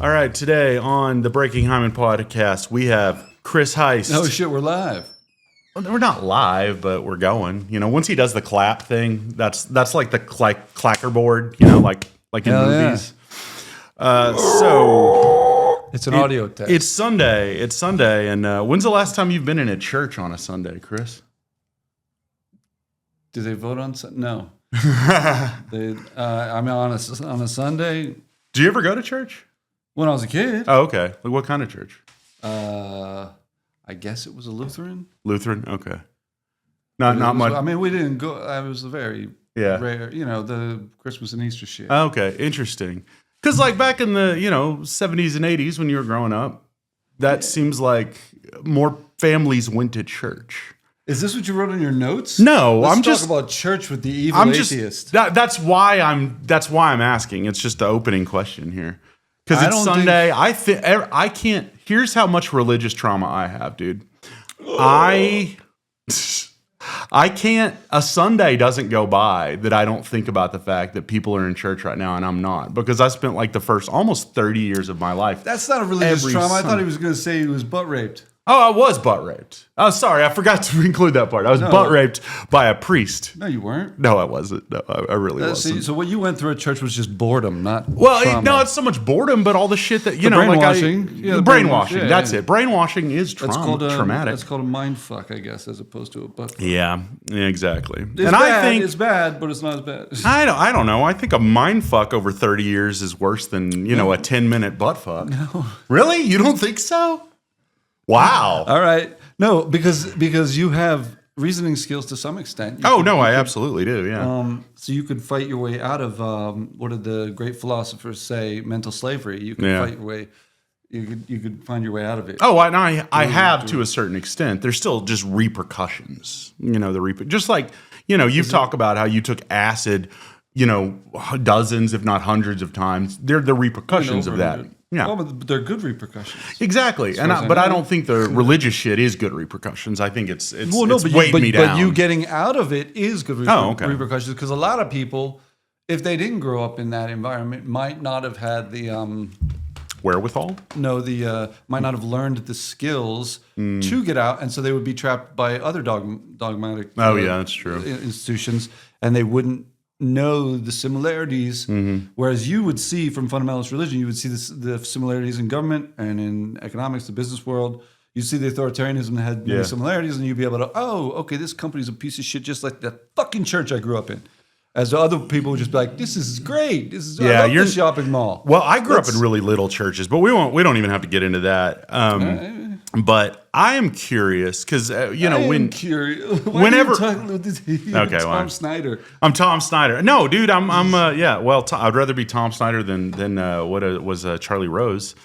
All right, today on the Breaking Hyman podcast, we have Chris Heist. Oh shit, we're live. Well, we're not live, but we're going. You know, once he does the clap thing, that's like the clacker board. You know, like in Hell movies. So It's an audio test. it's Sunday. It's Sunday, and when's the last time you've been in a church on a Sunday, Chris? Do they vote on No. They. I mean, on a Sunday Do you ever go to church? when I was a kid. Oh, okay. Like what kind of church? I guess it was a Lutheran. Lutheran. Okay. Not much. I mean, we didn't go. I was a very Yeah. rare. You know, the Christmas and Easter shit. Okay, interesting. Because like back in the 70s and 80s when you were growing up, that seems like more families went to church. Is this what you wrote in your notes? No, Let's I'm talk just about church with the evil atheist. that's why I'm asking. It's just the opening question here. Because I it's don't Sunday. I can't. Here's how much religious trauma I have, dude. I can't. A Sunday doesn't go by that I don't think about the fact that people are in church right now and I'm not, because I spent like the first almost 30 years of my life. That's not a religious Every trauma. I thought Sunday. he was going to say he was butt raped. Oh, I was butt raped. Oh, sorry, I forgot to include that part. I was butt raped by a priest. No, you weren't. No, I wasn't. No, I really wasn't. So what you went through at church was just boredom, not Well, trauma. no, it's so much boredom, but all the shit that The brainwashing. Yeah, the brainwashing. yeah, that's yeah. it. Brainwashing is That's called traumatic. That's called a mind fuck, I guess, as opposed to a butt fuck. Yeah, exactly. It's and bad, I think it's bad, but it's not as bad. I don't know. I think a mind fuck over 30 years is worse than a 10-minute butt fuck. No, really? You don't think so? Wow. All right, no, because you have reasoning skills to some extent. I absolutely do. Yeah. So you could fight your way out of what did the great philosophers say? Mental slavery. You could Yeah. fight your way. You could find your way out of it. Oh, I have to a certain extent. There's still just repercussions. Just like, you've talked about how you took acid, dozens, if not hundreds of times. They're the repercussions of that. Yeah. Well, but they're good repercussions. Exactly. But I don't think the religious shit is good repercussions. I think it's weighing me down. But you getting out of it is good okay. repercussions, because a lot of people, if they didn't grow up in that environment, might not have had the wherewithal? might not have learned the skills to get out, and so they would be trapped by other dogmatic that's true. institutions, and they wouldn't know the similarities. Whereas you would see from fundamentalist religion, you would see the similarities in government and in economics, the business world. You see the authoritarianism that had many similarities, and you'd be able to, okay, this company's a piece of shit, just like the fucking church I grew up in. As other people would just be like, "This is great. I love this shopping mall." Well, I grew up in really little churches, but we don't even have to get into that. But I am curious because whenever Tom Snyder. I'm Tom Snyder. No, dude, I'd rather be Tom Snyder than was Charlie Rose.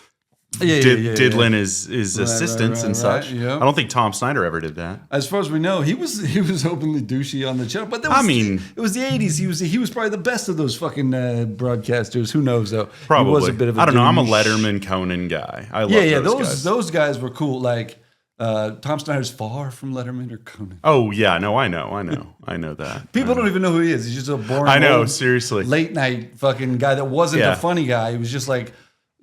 Diddling his assistants and such. Yeah. I don't think Tom Snyder ever did that. As far as we know, he was openly douchey on the show. But it was the 80s. He was probably the best of those fucking broadcasters. Who knows though? Probably. He was a bit of a I don't know. I'm a douche. Letterman, Conan guy. I love those guys were cool. Like Tom Snyder's far from Letterman or Conan. Oh yeah, no, I know that. People don't even know who he is. He's just a boring. I know, seriously. Late night fucking guy that wasn't a funny guy. He was just like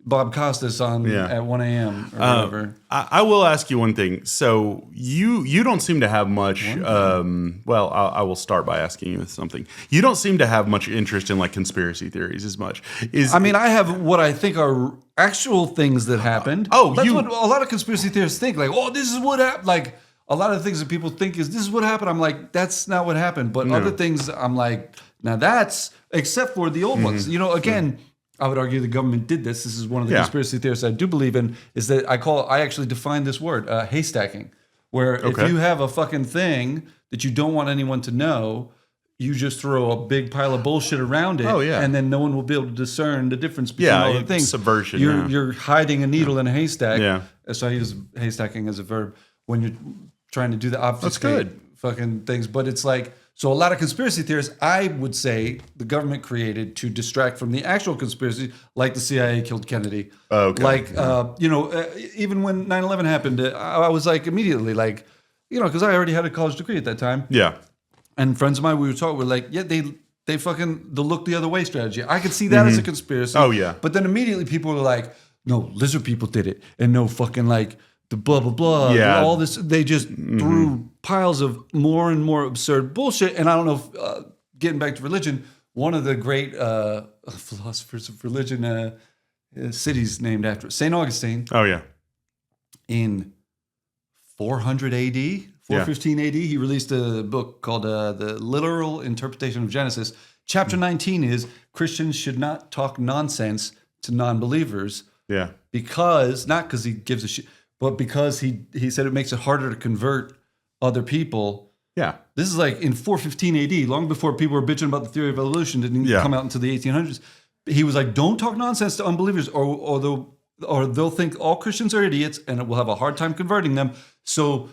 Bob Costas on at 1 a.m. or whatever. I will ask you one thing. So you don't seem to have much. I will start by asking you something. You don't seem to have much interest in like conspiracy theories as much. I have what I think are actual things that happened. That's what a lot of conspiracy theorists think. Like, this is what happened. Like a lot of things that people think this is what happened. I'm like, that's not what happened. But other things, I'm like, now that's, except for the old ones. Again. I would argue the government did this. This is one of the conspiracy theories I do believe in, is that I actually define this word, haystacking, where if you have a fucking thing that you don't want anyone to know, you just throw a big pile of bullshit around it, and then no one will be able to discern the difference between all the things. Subversion. You're hiding a needle in a haystack. Yeah. So I use haystacking as a verb when you're trying to do the obfuscate good. fucking things. But it's like, so a lot of conspiracy theorists, I would say, the government created to distract from the actual conspiracy, like the CIA killed Kennedy. Okay. Like, even when 9/11 happened, I was like immediately like, because I already had a college degree at that time. Yeah. And friends of mine, we were talking, we're like, they fucking the look the other way strategy. I could see that as a conspiracy. Oh, yeah. But then immediately people were like, no, lizard people did it, and no fucking like the blah blah blah. Yeah. All this, they just threw piles of more and more absurd bullshit. And I don't know if getting back to religion, one of the great philosophers of religion, cities named after St. Augustine. Oh yeah. In 400 AD, 415 AD, he released a book called The Literal Interpretation of Genesis. Chapter 19 is Christians should not talk nonsense to non-believers. Yeah. Because, not because he gives a shit, but because he said it makes it harder to convert other people. Yeah. This is like in 415 AD, long before people were bitching about the theory of evolution, didn't come out until the 1800s. He was like, don't talk nonsense to unbelievers or they'll think all Christians are idiots and we'll have a hard time converting them. So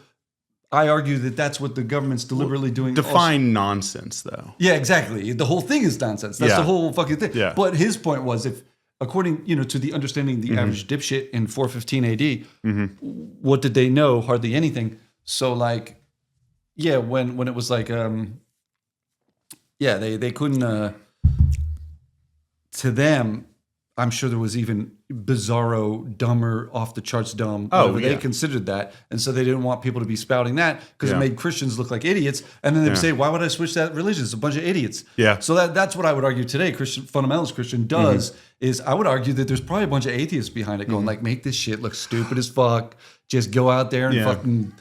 I argue that that's what the government's deliberately doing. Define nonsense, though. Yeah, exactly. The whole thing is nonsense. That's the whole fucking thing. Yeah. But his point was, if according to the understanding the average dipshit in 415 AD, what did they know? Hardly anything. So like, yeah, when it was like, they couldn't. To them, I'm sure there was even bizarro, dumber, off the charts dumb. They considered that, and so they didn't want people to be spouting that because it made Christians look like idiots. And then they would say, "Why would I switch that religion? It's a bunch of idiots." Yeah. So that's what I would argue today. Fundamentalist Christian does is I would argue that there's probably a bunch of atheists behind it going like, "Make this shit look stupid as fuck. Just go out there and fucking."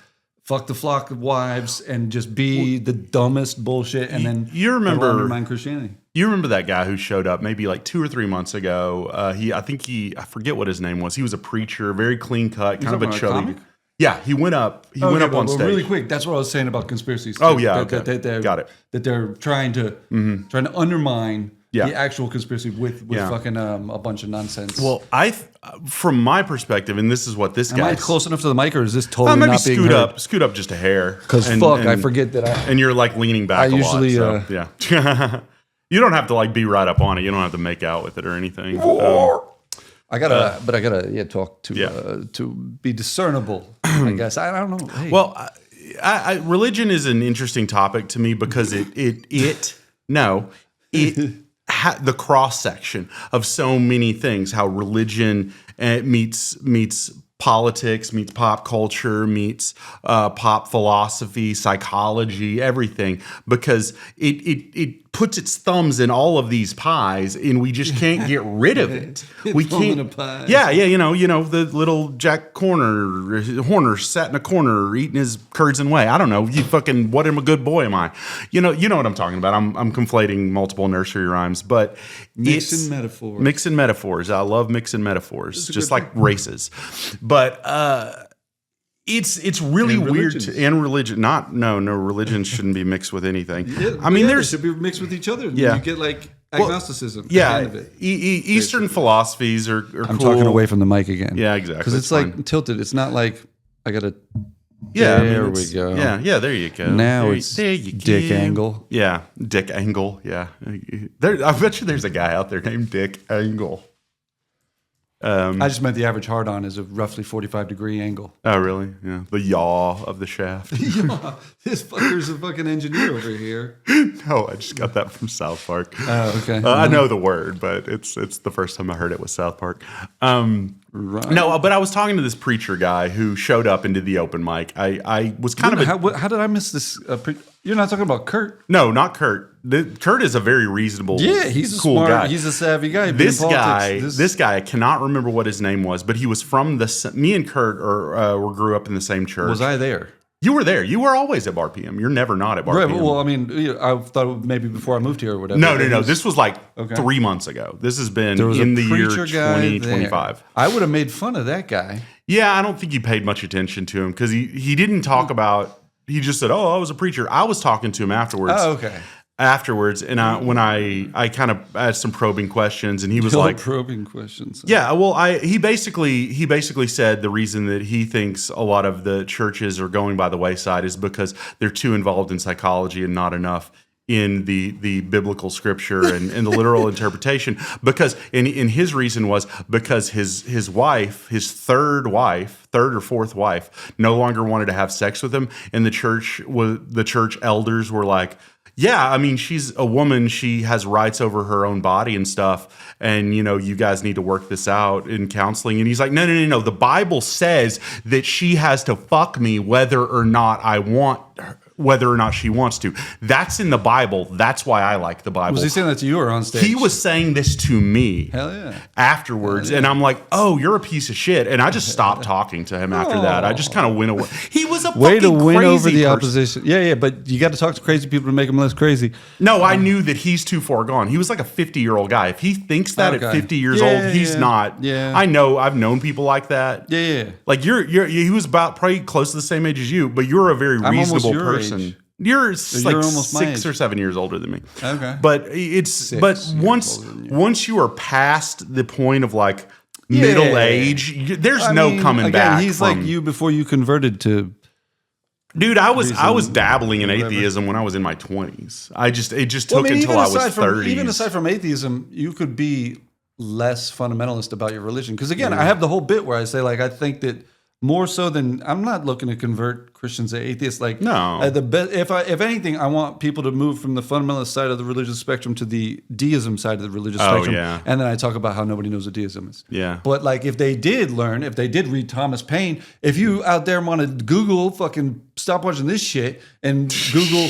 Fuck the flock of wives and just be the dumbest bullshit, and then you remember undermine Christianity. You remember that guy who showed up maybe like 2 or 3 months ago? I forget what his name was. He was a preacher, very clean cut, kind of a chubby. Yeah, he went up. He went up on stage. Really quick. That's what I was saying about conspiracies. Oh yeah, got it. That they're trying to undermine the actual conspiracy with fucking a bunch of nonsense. Well, from my perspective, and this is what this guy. Am I close enough to the mic, or is this totally not being heard? Scoot up just a hair. Because I forget that and you're like leaning back. I usually, so, yeah. You don't have to like be right up on it. You don't have to make out with it or anything. I gotta talk to be discernible. I guess I don't know. Hey. Well, religion is an interesting topic to me because the cross section of so many things. How religion meets politics, meets pop culture, meets pop philosophy, psychology, everything, because it puts its thumbs in all of these pies, and we just can't get rid of it. We can't. Yeah, the little Jack Horner sat in a corner eating his curds and whey. I don't know. What a good boy am I? You know what I'm talking about. I'm conflating multiple nursery rhymes, but mixing metaphors. I love mixing metaphors, just like races. But it's really weird. And religion, no, religion shouldn't be mixed with anything. Yeah, I mean, they should be mixed with each other. Yeah, you get like agnosticism. Yeah, at the end of it. Eastern philosophies are cool. I'm talking away from the mic again. Yeah, exactly. Because it's like tilted. It's not like I gotta. Yeah, there we go. Yeah, there you go. Now it's Dick Angle. Yeah, Dick Angle. Yeah, I bet you there's a guy out there named Dick Angle. I just meant the average hard-on is a roughly 45-degree angle. Oh, really? Yeah. The yaw of the shaft. This fucker's a fucking engineer over here. No, I just got that from South Park. Oh, okay. I know the word, but it's the first time I heard it was South Park. Right. No, but I was talking to this preacher guy who showed up into the open mic. I was kind of... How did I miss this? You're not talking about Kurt? No, not Kurt. Kurt is a very reasonable, he's a cool smart guy. He's a savvy guy. This guy, I cannot remember what his name was, but he was from me and Kurt grew up in the same church. Was I there? You were there. You were always at Bar PM. You're never not at Bar PM. Right, well, I mean, I thought maybe before I moved here or whatever. No. This was like 3 months ago. This has been in the year 2025. I would have made fun of that guy. Yeah, I don't think you paid much attention to him because he didn't talk about. He just said, "Oh, I was a preacher." I was talking to him afterwards. Oh, okay. Afterwards, and I kind of asked some probing questions, and he was like, probing questions. Yeah, well, he basically said the reason that he thinks a lot of the churches are going by the wayside is because they're too involved in psychology and not enough in the biblical scripture and the literal interpretation. Because and his reason was because his wife, his third or fourth wife, no longer wanted to have sex with him, and the church elders were like, Yeah, I mean, she's a woman. She has rights over her own body and stuff. And, you guys need to work this out in counseling. And he's like, no. The Bible says that she has to fuck me whether or not whether or not she wants to. That's in the Bible. That's why I like the Bible. Was he saying that to you or on stage? He was saying this to me. Hell yeah. Afterwards. Hell yeah. And I'm like, oh, you're a piece of shit. And I just stopped talking to him after that. I just kind of went away. He was a way to win crazy over the person. opposition. Yeah, but you got to talk to crazy people to make them less crazy. No, I knew that he's too far gone. He was like a 50-year-old guy. If he thinks that at 50 years old, he's not. Yeah. I know. I've known people like that. Yeah. Like he was about probably close to the same age as you, but you're a very reasonable person. Age. You're like almost 6 or 7 years older than me. Okay. But once you are past the point of like middle age, there's no coming back. He's like you before you converted to. Dude, I was dabbling in atheism when I was in my 20s. It just took until I was 30. Even aside from atheism, you could be less fundamentalist about your religion. Because again, I have the whole bit where I say like I think that more so than I'm not looking to convert Christians to atheists. Like no, if anything, I want people to move from the fundamentalist side of the religious spectrum to the deism side of the religious spectrum. Yeah. And then I talk about how nobody knows what deism is. Yeah. But like if they did read Thomas Paine, if you out there want to Google fucking stop watching this shit and Google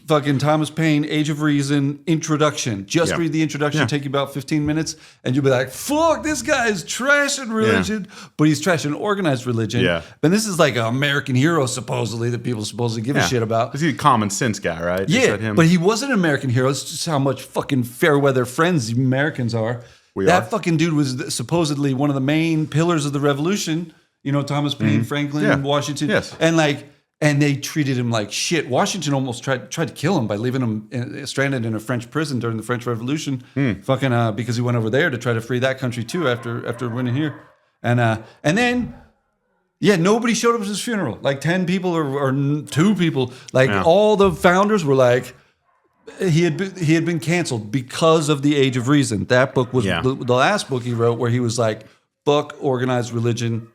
fucking Thomas Paine, Age of Reason, introduction. Just read the introduction, take you about 15 minutes, and you'll be like, fuck, this guy is trashing religion, but he's trashing organized religion. Yeah. And this is like an American hero, supposedly, that people supposedly give a shit about. He's a common sense guy, right? Yeah, but he wasn't an American hero. It's just how much fucking fair weather friends the Americans are. That fucking dude was supposedly one of the main pillars of the revolution. Thomas Paine, Franklin, Washington. Yes. And they treated him like shit. Washington almost tried to kill him by leaving him stranded in a French prison during the French Revolution, because he went over there to try to free that country too after winning here, and then nobody showed up at his funeral. Like 10 people or 2 people. Like all the founders were like, he had been canceled because of the Age of Reason. That book was the last book he wrote where he was like, fuck organized religion.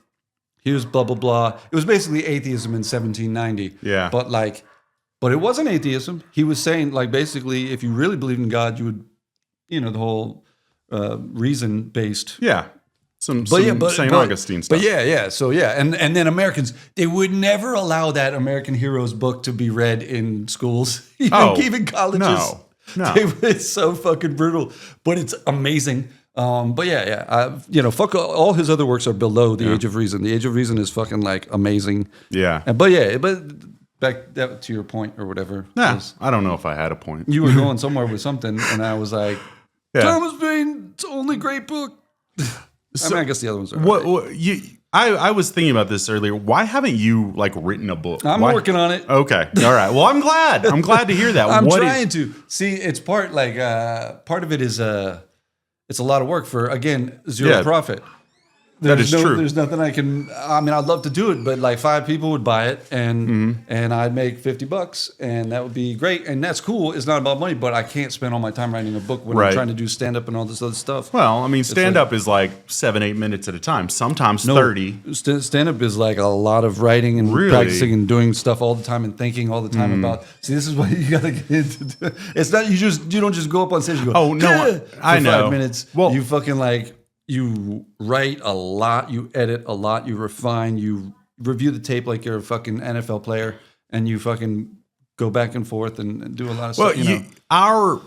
Here's blah, blah, blah. It was basically atheism in 1790. Yeah. But it wasn't atheism. He was saying, like, basically, if you really believed in God, you would, the whole reason-based. Yeah. Some St. Augustine stuff. But So, and then Americans, they would never allow that American Heroes book to be read in schools. Even colleges. No. It's so fucking brutal. But it's amazing. Fuck all his other works are below the Age of Reason. The Age of Reason is fucking like amazing. Yeah. But back to your point or whatever. Nah, I don't know if I had a point. You were going somewhere with something, and I was like, Thomas Paine's only great book. I guess the other ones are. I was thinking about this earlier. Why haven't you like written a book? I'm working on it. Okay. All right. Well, I'm glad. I'm glad to hear that. I'm trying to. See, it's part of it is it's a lot of work for, again, zero profit. That is true. There's nothing I'd love to do it, but like 5 people would buy it and I'd make $50 and that would be great. And that's cool. It's not about money, but I can't spend all my time writing a book when I'm trying to do stand up and all this other stuff. Well, I mean, stand up is like 7-8 minutes at a time, sometimes 30. Stand up is like a lot of writing and practicing and doing stuff all the time and thinking all the time about. See, this is what you got to get into. It's not, you don't just go up on stage and go, oh, no, I know. 5 minutes. Well, you fucking like, you write a lot, you edit a lot, you refine, you review the tape like you're a fucking NFL player, and you fucking go back and forth and do a lot of stuff. Well,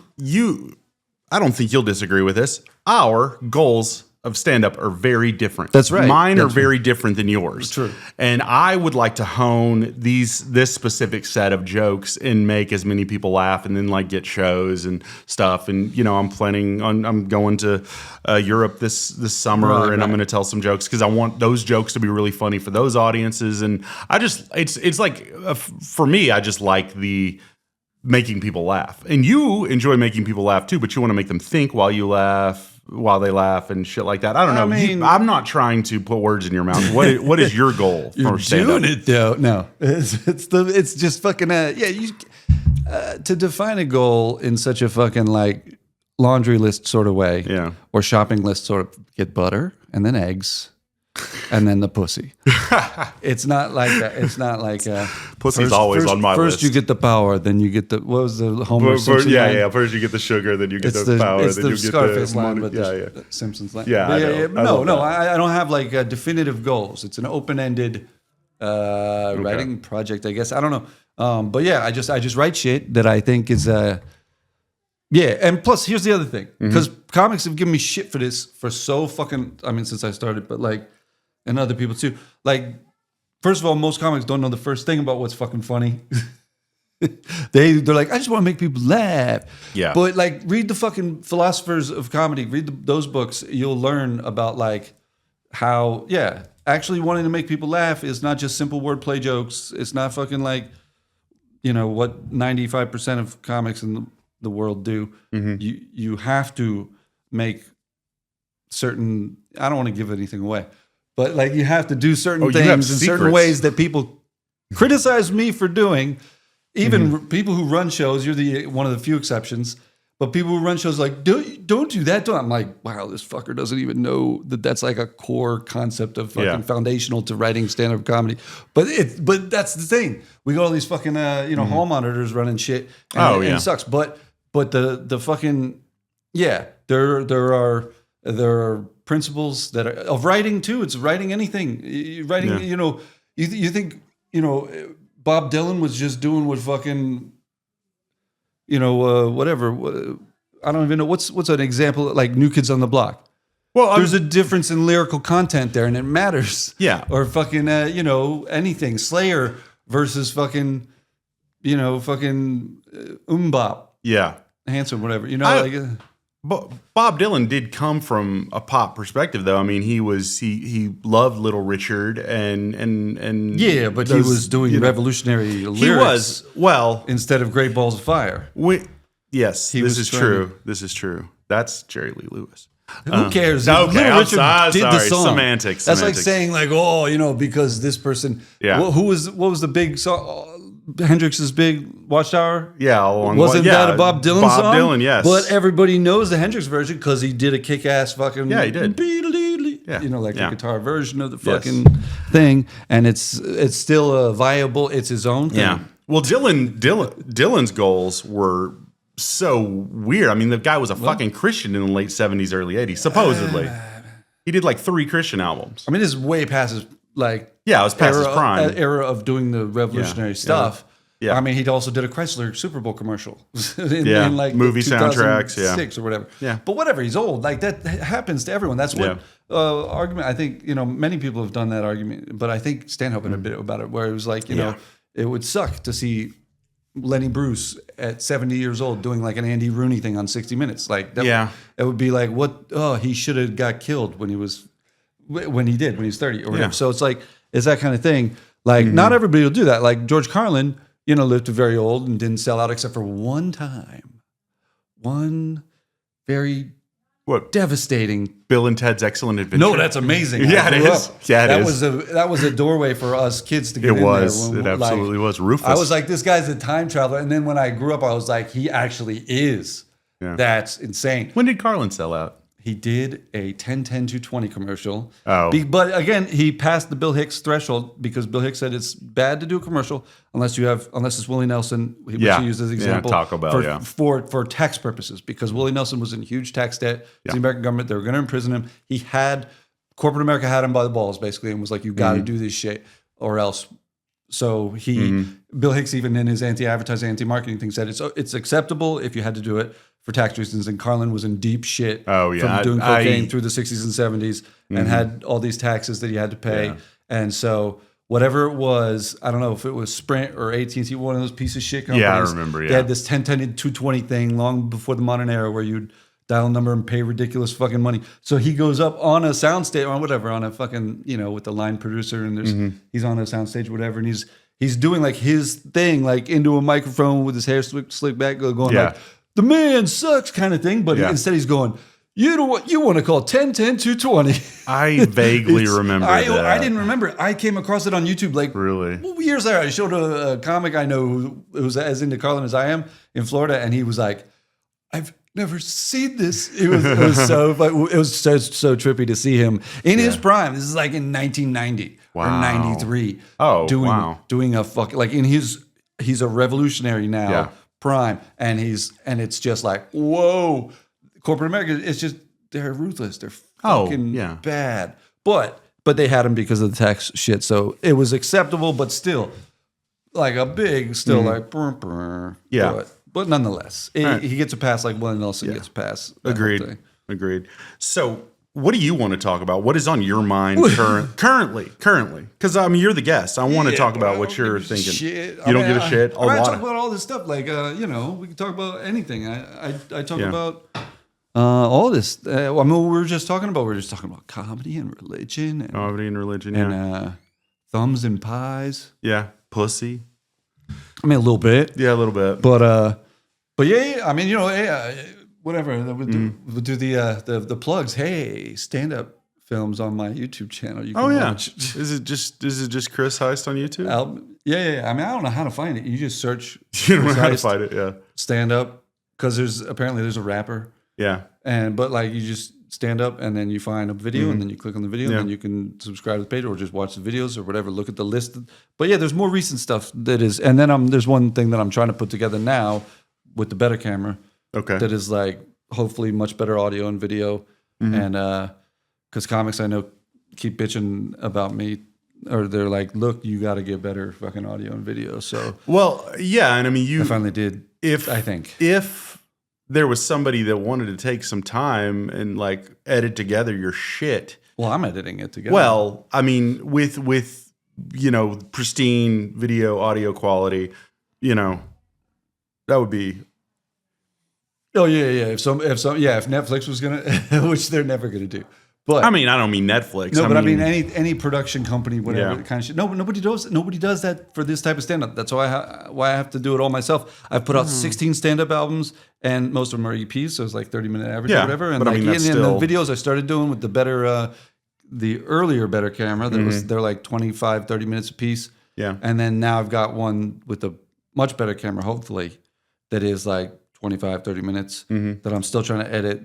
I don't think you'll disagree with this. Our goals of stand-up are very different. That's right. Mine are very different than yours. True. And I would like to hone this specific set of jokes and make as many people laugh and then like get shows and stuff. And, I'm going to Europe this summer and I'm going to tell some jokes because I want those jokes to be really funny for those audiences. And it's like, for me, I just like the making people laugh. And you enjoy making people laugh too, but you want to make them think while they laugh and shit like that. I don't know. mean, I'm not trying to put words in your mouth. What is your goal for stand-up? Doing it though. No, it's just fucking to define a goal in such a fucking like laundry list sort of way, or shopping list sort of. Get butter and then eggs, and then the pussy. It's not like that. It's not like pussy's always on my list. First you get the power, then you get the what was the Homer Simpson line? First you get the sugar, then you get the power, it's then the you get Scarface the line, money. but the Simpsons line. Yeah, I don't have like definitive goals. It's an open-ended writing project, I guess. I don't know, but yeah, I just write shit that I think is yeah, and plus here's the other thing, because comics have given me shit for this for so fucking. I mean, since I started, but like, and other people too. Like, first of all, most comics don't know the first thing about what's fucking funny. They're like, I just want to make people laugh. Yeah. But like, read the fucking philosophers of comedy. Read those books. You'll learn about like how actually wanting to make people laugh is not just simple wordplay jokes. It's not fucking like, what 95% of comics in the world do. You have to make certain. I don't want to give anything away, but like you have to do certain things in certain ways that people criticize me for doing. Even people who run shows, you're one of the few exceptions. But people who run shows like don't do that. I'm like, wow, this fucker doesn't even know that that's like a core concept of fucking foundational to writing stand-up comedy. But that's the thing. We got all these fucking hall monitors running shit. And it sucks. But the fucking there are principles that are of writing too. It's writing anything. Writing, you think Bob Dylan was just doing what fucking whatever. I don't even know what's an example like New Kids on the Block. Well, there's a difference in lyrical content there, and it matters. Yeah. Or fucking anything Slayer versus fucking Bop. Yeah. Hanson, whatever. But Bob Dylan did come from a pop perspective, though. I mean, he loved Little Richard and yeah, but he was doing revolutionary lyrics. He was instead of Great Balls of Fire. This is true. This is true. That's Jerry Lee Lewis. Who cares? Okay, Little Richard did the song. Semantics. That's like saying like, because this person. Yeah. What was the big song? Hendrix's big Watchtower? Yeah. Wasn't that a Bob Dylan song? Bob Dylan, yes. But everybody knows the Hendrix version because he did a kick-ass fucking... Yeah, he did. Yeah. A guitar version of the fucking thing. And it's still viable. It's his own thing. Yeah. Well, Dylan's goals were so weird. I mean, the guy was a fucking Christian in the late 70s, early 80s, supposedly. He did like 3 Christian albums. I mean, this is way past his... it was past his prime. Era of doing the revolutionary stuff. Yeah. I mean, he also did a Chrysler Super Bowl commercial in like movie soundtracks, 6 or whatever. Yeah. But whatever, he's old. Like that happens to everyone. That's what argument. I think many people have done that argument, but I think Stanhope had a bit about it, where it was like it would suck to see Lenny Bruce at 70 years old doing like an Andy Rooney thing on 60 Minutes. Like that, it would be like he should have got killed when he was 30 or whatever. Yeah. So it's like, it's that kind of thing. Like not everybody will do that. Like George Carlin, lived to very old and didn't sell out except for one time. One very devastating. Bill and Ted's Excellent Adventure. No, that's amazing. Yeah, it is. Yeah, it is. That was a doorway for us kids to get in there. It absolutely was. Rufus. I was like, this guy's a time traveler. And then when I grew up, I was like, he actually is. Yeah. That's insane. When did Carlin sell out? He did a 10-10-2-20 commercial. Oh. But again, he passed the Bill Hicks threshold because Bill Hicks said it's bad to do a commercial unless it's Willie Nelson, which he used as an example. Taco Bell, for tax purposes, because Willie Nelson was in huge tax debt to the American government. They were going to imprison him. Corporate America had him by the balls, basically, and was like, you got to do this shit or else. So Bill Hicks, even in his anti-advertising, anti-marketing thing, said it's acceptable if you had to do it for tax reasons. And Carlin was in deep shit from doing cocaine through the 60s and 70s and had all these taxes that he had to pay. Yeah. And so whatever it was, I don't know if it was Sprint or AT&T, one of those piece of shit companies. Yeah, I remember, They had this 10-10-220 thing long before the modern era where you'd dial a number and pay ridiculous fucking money. So he goes up on a soundstage or whatever, on a fucking, with the line producer, and he's on a soundstage or whatever, and he's doing like his thing, like into a microphone with his hair slicked back, going like, the man sucks kind of thing. But instead he's going, you know what you want to call 10-10-220. I vaguely remember that. I didn't remember. I came across it on YouTube like years later. I showed a comic I know who's as into Carlin as I am in Florida, and he was like, never seen this. It was so trippy to see him in his prime. This is like in 1990 or 93. Doing a fucking like he's a revolutionary now, prime, and it's just like, whoa, corporate America. It's just they're ruthless. They're fucking bad. But they had him because of the tax shit, so it was acceptable. But still, like a big, like, But nonetheless, he gets a pass like Willie Nelson gets a pass. Agreed. So, what do you want to talk about? What is on your mind currently? Because I mean, you're the guest. I want to talk about what you're thinking. Shit. You don't give a shit. I talk about all this stuff. Like, we can talk about anything. I talk about all this. I mean, we were just talking about comedy and religion. And thumbs and pies. Yeah, pussy. I mean, a little bit. Yeah, a little bit. But yeah, I mean, whatever. We'll do the plugs. Hey, stand up films on my YouTube channel. You can watch. Is it just Chris Heist on YouTube? Yeah. I mean, I don't know how to find it. You just search. You don't know how to find it. Yeah. Stand up, because there's a rapper. Yeah. But like you just stand up and then you find a video and then you click on the video and then you can subscribe to the page or just watch the videos or whatever. Look at the list. But yeah, there's more recent stuff that is, and then there's one thing that I'm trying to put together now with the better camera. Okay. That is like hopefully much better audio and video, and because comics I know keep bitching about me, or they're like, look, you got to get better fucking audio and video. So and I mean I finally did. If there was somebody that wanted to take some time and like edit together your shit. Well, I'm editing it together. Well, I mean, with pristine video audio quality, that would be. Oh yeah. If Netflix was gonna, which they're never gonna do. But I mean, I don't mean Netflix. No, I mean any production company, whatever kind of shit. No, nobody does that for this type of stand up. That's why I have to do it all myself. I've put out 16 stand up albums, and most of them are EPs, so it's like 30-minute average or whatever. And but I mean, the videos I started doing with the better, the earlier better camera. They're like 25, 30 minutes a piece. Yeah, and then now I've got one with a much better camera, hopefully, that is like 25, 30 minutes. That I'm still trying to edit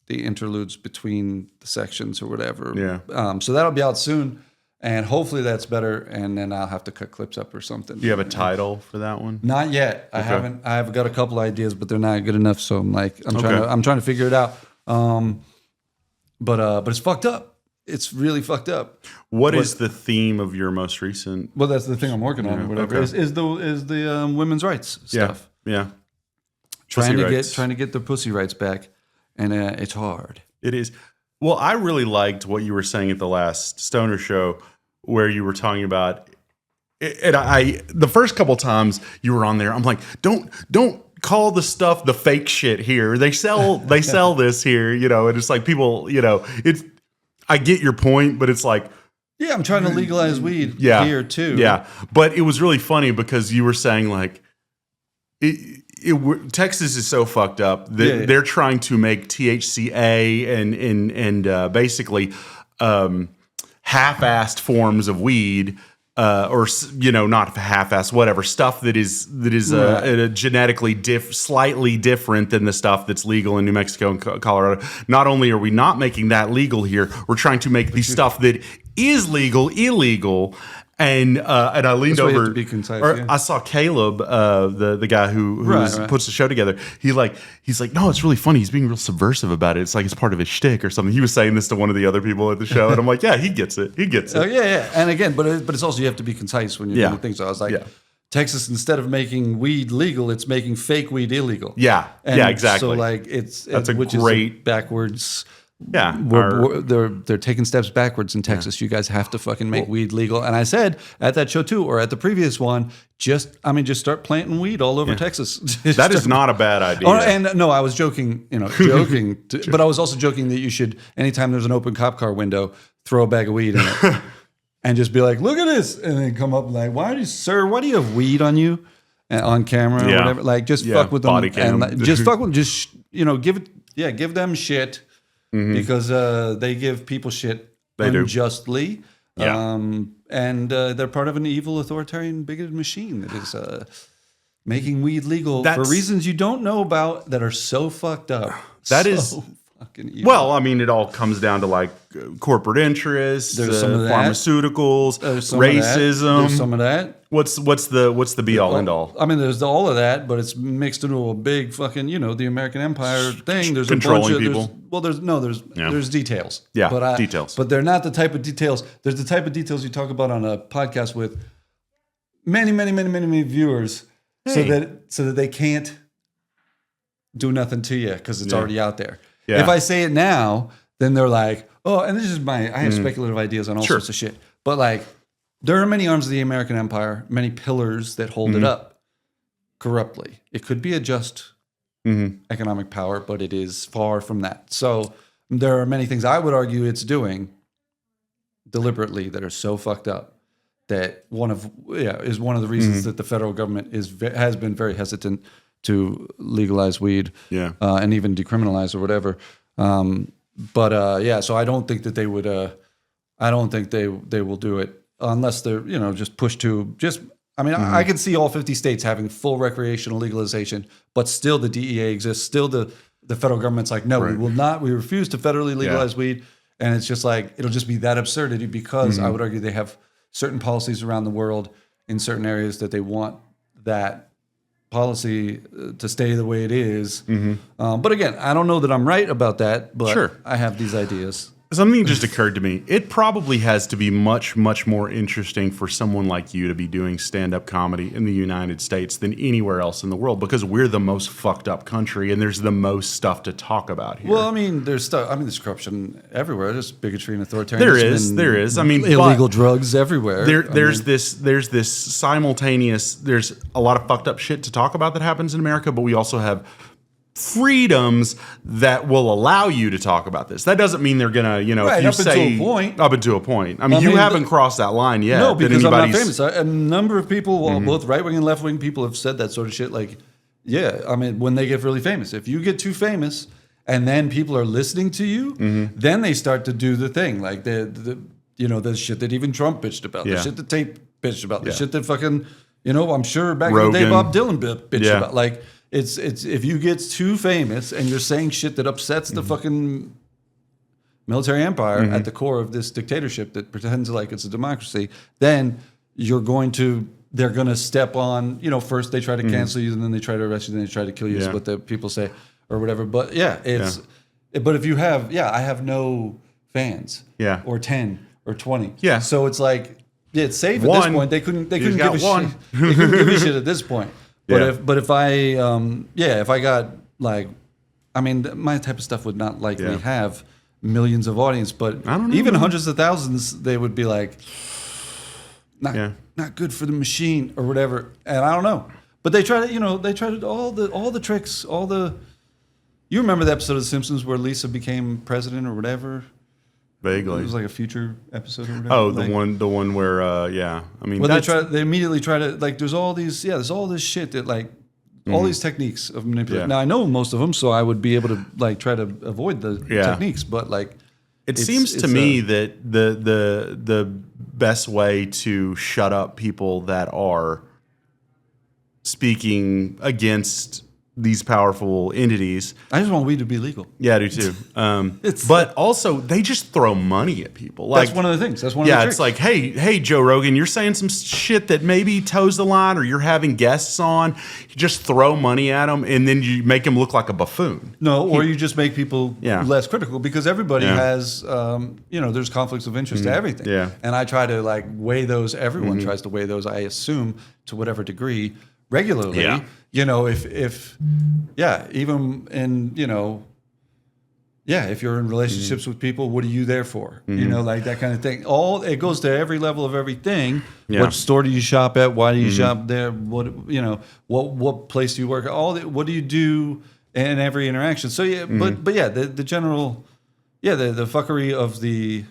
the interludes between the sections or whatever. Yeah. So that'll be out soon, and hopefully that's better. And then I'll have to cut clips up or something. Do you have a title for that one? Not yet. Okay. I haven't. I've got a couple ideas, but they're not good enough. So I'm trying to figure it out. But it's fucked up. It's really fucked up. What is the theme of your most recent? Well, that's the thing I'm working on or whatever. Okay. Is the women's rights stuff. Yeah. Trying to get the pussy rights back. And it's hard. It is. Well, I really liked what you were saying at the last Stoner show, where you were talking about. And the first couple times you were on there, I'm like, don't call the stuff the fake shit here. They sell this here, and it's like people, it's. I get your point, but it's like. Yeah, I'm trying to legalize weed here too. Yeah, but it was really funny because you were saying like. Texas is so fucked up that they're trying to make THCA and basically half-assed forms of weed, or not half-assed, whatever stuff that is genetically slightly different than the stuff that's legal in New Mexico and Colorado. Not only are we not making that legal here, we're trying to make the stuff that is legal illegal. And I leaned over. To be concise, I saw Caleb, the guy who puts the show together. He's like, no, it's really funny. He's being real subversive about it. It's like it's part of his shtick or something. He was saying this to one of the other people at the show, and I'm like, yeah, he gets it. Oh yeah. And again, but it's also you have to be concise when you're doing things. So I was like, Texas, instead of making weed legal, it's making fake weed illegal. Yeah, exactly. So like that's a great is backwards. Yeah, they're taking steps backwards in Texas. You guys have to fucking make weed legal. And I said at that show too, or at the previous one, just start planting weed all over Texas. That is not a bad idea. And no, I was joking, but I was also joking that you should, anytime there's an open cop car window, throw a bag of weed in it and just be like, look at this, and then come up like, why do you have weed on you and on camera or whatever? Like, just fuck with them, body cam. And just fuck with them. Just give them shit. Because they give people shit unjustly. Yeah. And they're part of an evil, authoritarian, bigoted machine that is making weed legal for reasons you don't know about that are so fucked up. That is fucking evil. Well, I mean, it all comes down to like corporate interests, pharmaceuticals, racism. There's some of that. What's the be all end all? I mean, there's all of that, but it's mixed into a big fucking, the American Empire thing. There's controlling a bunch of people. There's details. Yeah, but details. But they're not the type of details. There's the type of details you talk about on a podcast with many viewers, so that they can't do nothing to you because it's already out there. Yeah. If I say it now, then they're like, oh, and this is I have speculative ideas on all sorts of shit. But like, there are many arms of the American empire, many pillars that hold it up corruptly. It could be a just economic power, but it is far from that. So there are many things I would argue it's doing deliberately that are so fucked up that is one of the reasons that the federal government has been very hesitant to legalize weed, and even decriminalize or whatever. So I don't think that they would. I don't think they will do it unless they're just pushed to just. I mean, I can see all 50 states having full recreational legalization, but still the DEA exists. Still the federal government's like, no, we will not. We refuse to federally legalize weed, and it's just like it'll just be that absurdity because I would argue they have certain policies around the world in certain areas that they want that policy to stay the way it is. But again, I don't know that I'm right about that, but I have these ideas. Something just occurred to me. It probably has to be much, much more interesting for someone like you to be doing stand-up comedy in the United States than anywhere else in the world because we're the most fucked up country and there's the most stuff to talk about here. Well, I mean, there's stuff. I mean, there's corruption everywhere. There's bigotry and authoritarianism. There is. I mean, illegal drugs everywhere. There's this simultaneous. There's a lot of fucked up shit to talk about that happens in America, but we also have freedoms that will allow you to talk about this. That doesn't mean they're gonna, if you say up until a point. I mean, you haven't crossed that line yet. No, because I'm not famous. A number of people, both right wing and left wing people, have said that sort of shit. Like, I mean, when they get really famous, if you get too famous and then people are listening to you, then they start to do the thing, like the shit that even Trump bitched about, the shit that Tate bitched about, the shit that fucking, I'm sure back in the day Bob Dylan bitched about, like. It's if you get too famous and you're saying shit that upsets the fucking military empire at the core of this dictatorship that pretends like it's a democracy, then they're going to step on, first they try to cancel you and then they try to arrest you, then they try to kill you is what the people say or whatever. But but if you have, I have no fans or 10 or 20. Yeah. So it's like, it's safe at this point. They couldn't give a shit. They couldn't give a shit at this point. But if I if I got like, I mean, my type of stuff would not likely have millions of audience, but even hundreds of thousands, they would be like, not good for the machine or whatever. And I don't know, but they try to all the tricks, you remember the episode of The Simpsons where Lisa became president or whatever? Vaguely. It was like a future episode or whatever. Oh, the one where, I mean, they immediately try to, like, there's all this shit that, like, all these techniques of manipulation. Now, I know most of them, so I would be able to, like, try to avoid the techniques, but, like, it seems to me that the best way to shut up people that are speaking against these powerful entities. I just want weed to be legal. Yeah, I do too. But also, they just throw money at people. Like, that's one of the things. That's one of the tricks. It's like, hey, Joe Rogan, you're saying some shit that maybe toes the line, or you're having guests on. You just throw money at them, and then you make them look like a buffoon. No, or you just make people less critical because everybody has, there's conflicts of interest to everything. Yeah. And I try to, like, weigh those. Everyone tries to weigh those, I assume, to whatever degree. Regularly, if you're in relationships with people, what are you there for? Like that kind of thing. It goes to every level of everything. Yeah. What store do you shop at? Why do you shop there? What place do you work at? What do you do in every interaction? So the general, the fuckery of the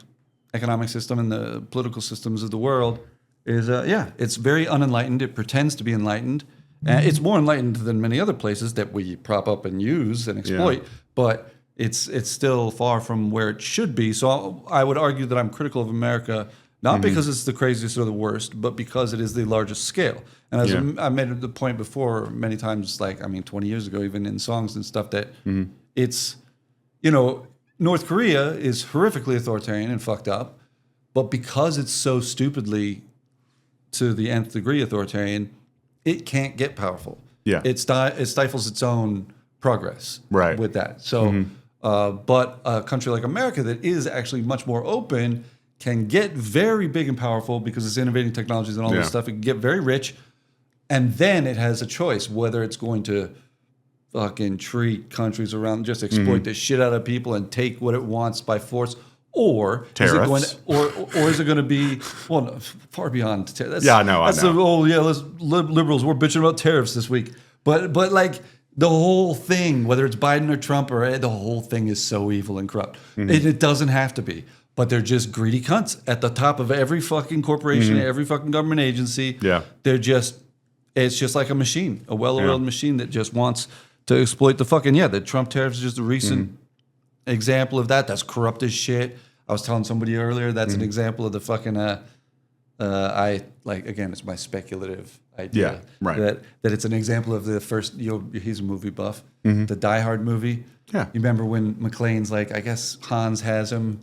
economic system and the political systems of the world is it's very unenlightened. It pretends to be enlightened. It's more enlightened than many other places that we prop up and use and exploit, but it's still far from where it should be. So I would argue that I'm critical of America Not because it's the craziest or the worst, but because it is the largest scale. And as I made the point before many times, 20 years ago, even in songs and stuff, that it's, North Korea is horrifically authoritarian and fucked up, but because it's so stupidly to the nth degree authoritarian, it can't get powerful. Yeah. It stifles its own progress with that. So, but a country like America that is actually much more open can get very big and powerful because it's innovating technologies and all this stuff. It can get very rich, and then it has a choice whether it's going to fucking treat countries around, just exploit the shit out of people and take what it wants by force, or tariffs. Is it going to be far beyond tariffs? Liberals, we're bitching about tariffs this week, but like the whole thing, whether it's Biden or Trump, or the whole thing is so evil and corrupt. It doesn't have to be. But they're just greedy cunts at the top of every fucking corporation, every fucking government agency. Yeah. It's just like a machine, a well-oiled machine that just wants to exploit the fucking, the Trump tariffs is just a recent example of that. That's corrupt as shit. I was telling somebody earlier, that's an example of the fucking, again, it's my speculative idea. Yeah, right. That it's an example of the first, he's a movie buff, the Die Hard movie. Yeah. You remember when McClane's I guess Hans has him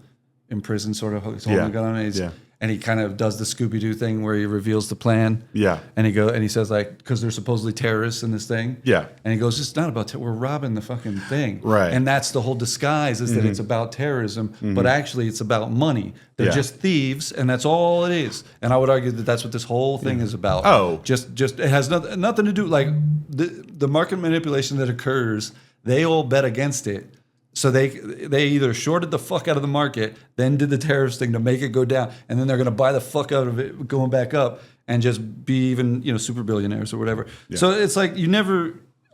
in prison, sort of he's holding a gun on him, and he kind of does the Scooby-Doo thing where he reveals the plan. Yeah. And he says because they're supposedly terrorists in this thing. Yeah. And he goes, it's not about we're robbing the fucking thing. Right. And that's the whole disguise, is that it's about terrorism, but actually it's about money. They're just thieves, and that's all it is. And I would argue that that's what this whole thing is about. Oh. Just it has nothing to do, the market manipulation that occurs, they all bet against it. So they either shorted the fuck out of the market, then did the tariffs thing to make it go down, and then they're going to buy the fuck out of it going back up and just be even super billionaires or whatever. Yeah. So it's like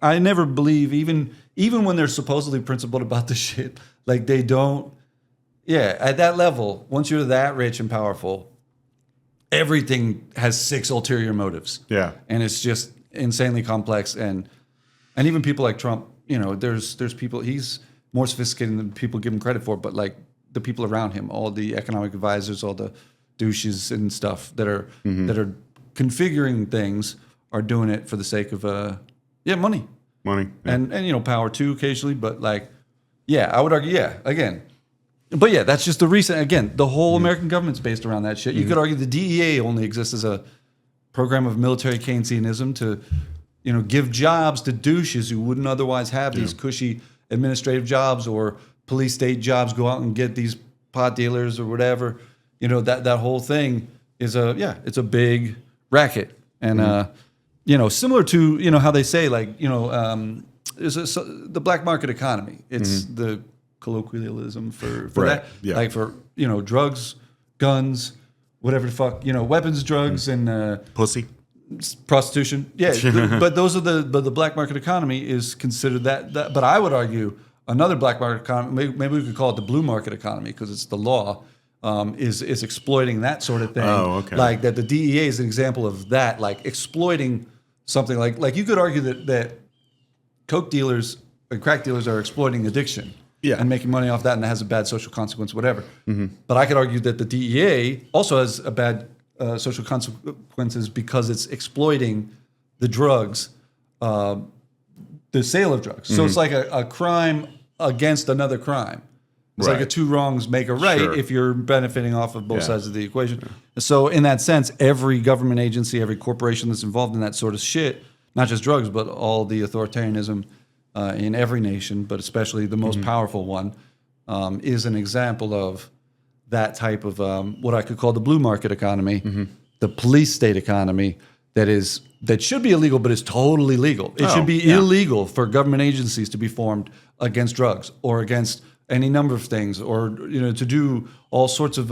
I never believe, even when they're supposedly principled about the shit, they don't. Yeah, at that level, once you're that rich and powerful, everything has 6 ulterior motives. Yeah, and it's just insanely complex. And even people like Trump, there's people he's more sophisticated than people give him credit for, but the people around him, all the economic advisors, all the douches and stuff that are configuring things are doing it for the sake of money. And power too occasionally, but I would argue again. But that's just the recent, the whole American government's based around that shit. You could argue the DEA only exists as a program of military Keynesianism to give jobs to douches who wouldn't otherwise have these cushy administrative jobs or police state jobs, go out and get these pot dealers or whatever. That whole thing is it's a big racket. And similar to how they say the black market economy. It's the colloquialism for that. Yeah. For drugs, guns, whatever the fuck, weapons, drugs, and pussy. Prostitution, but those are the black market economy is considered that. But I would argue another black market economy, maybe we could call it the blue market economy because it's the law, is exploiting that sort of thing. Oh, okay. That the DEA is an example of that, exploiting something like you could argue that coke dealers and crack dealers are exploiting addiction. And making money off that, and it has a bad social consequence, whatever. But I could argue that the DEA also has a bad social consequences because it's exploiting the drugs, the sale of drugs. So it's like a crime against another crime. It's like a 2 wrongs make a right if you're benefiting off of both sides of the equation. So in that sense, every government agency, every corporation that's involved in that sort of shit, not just drugs, but all the authoritarianism in every nation, but especially the most powerful one, is an example of that type of what I could call the blue market economy, the police state economy that should be illegal, but is totally legal. It should be illegal for government agencies to be formed against drugs or against any number of things, or to do all sorts of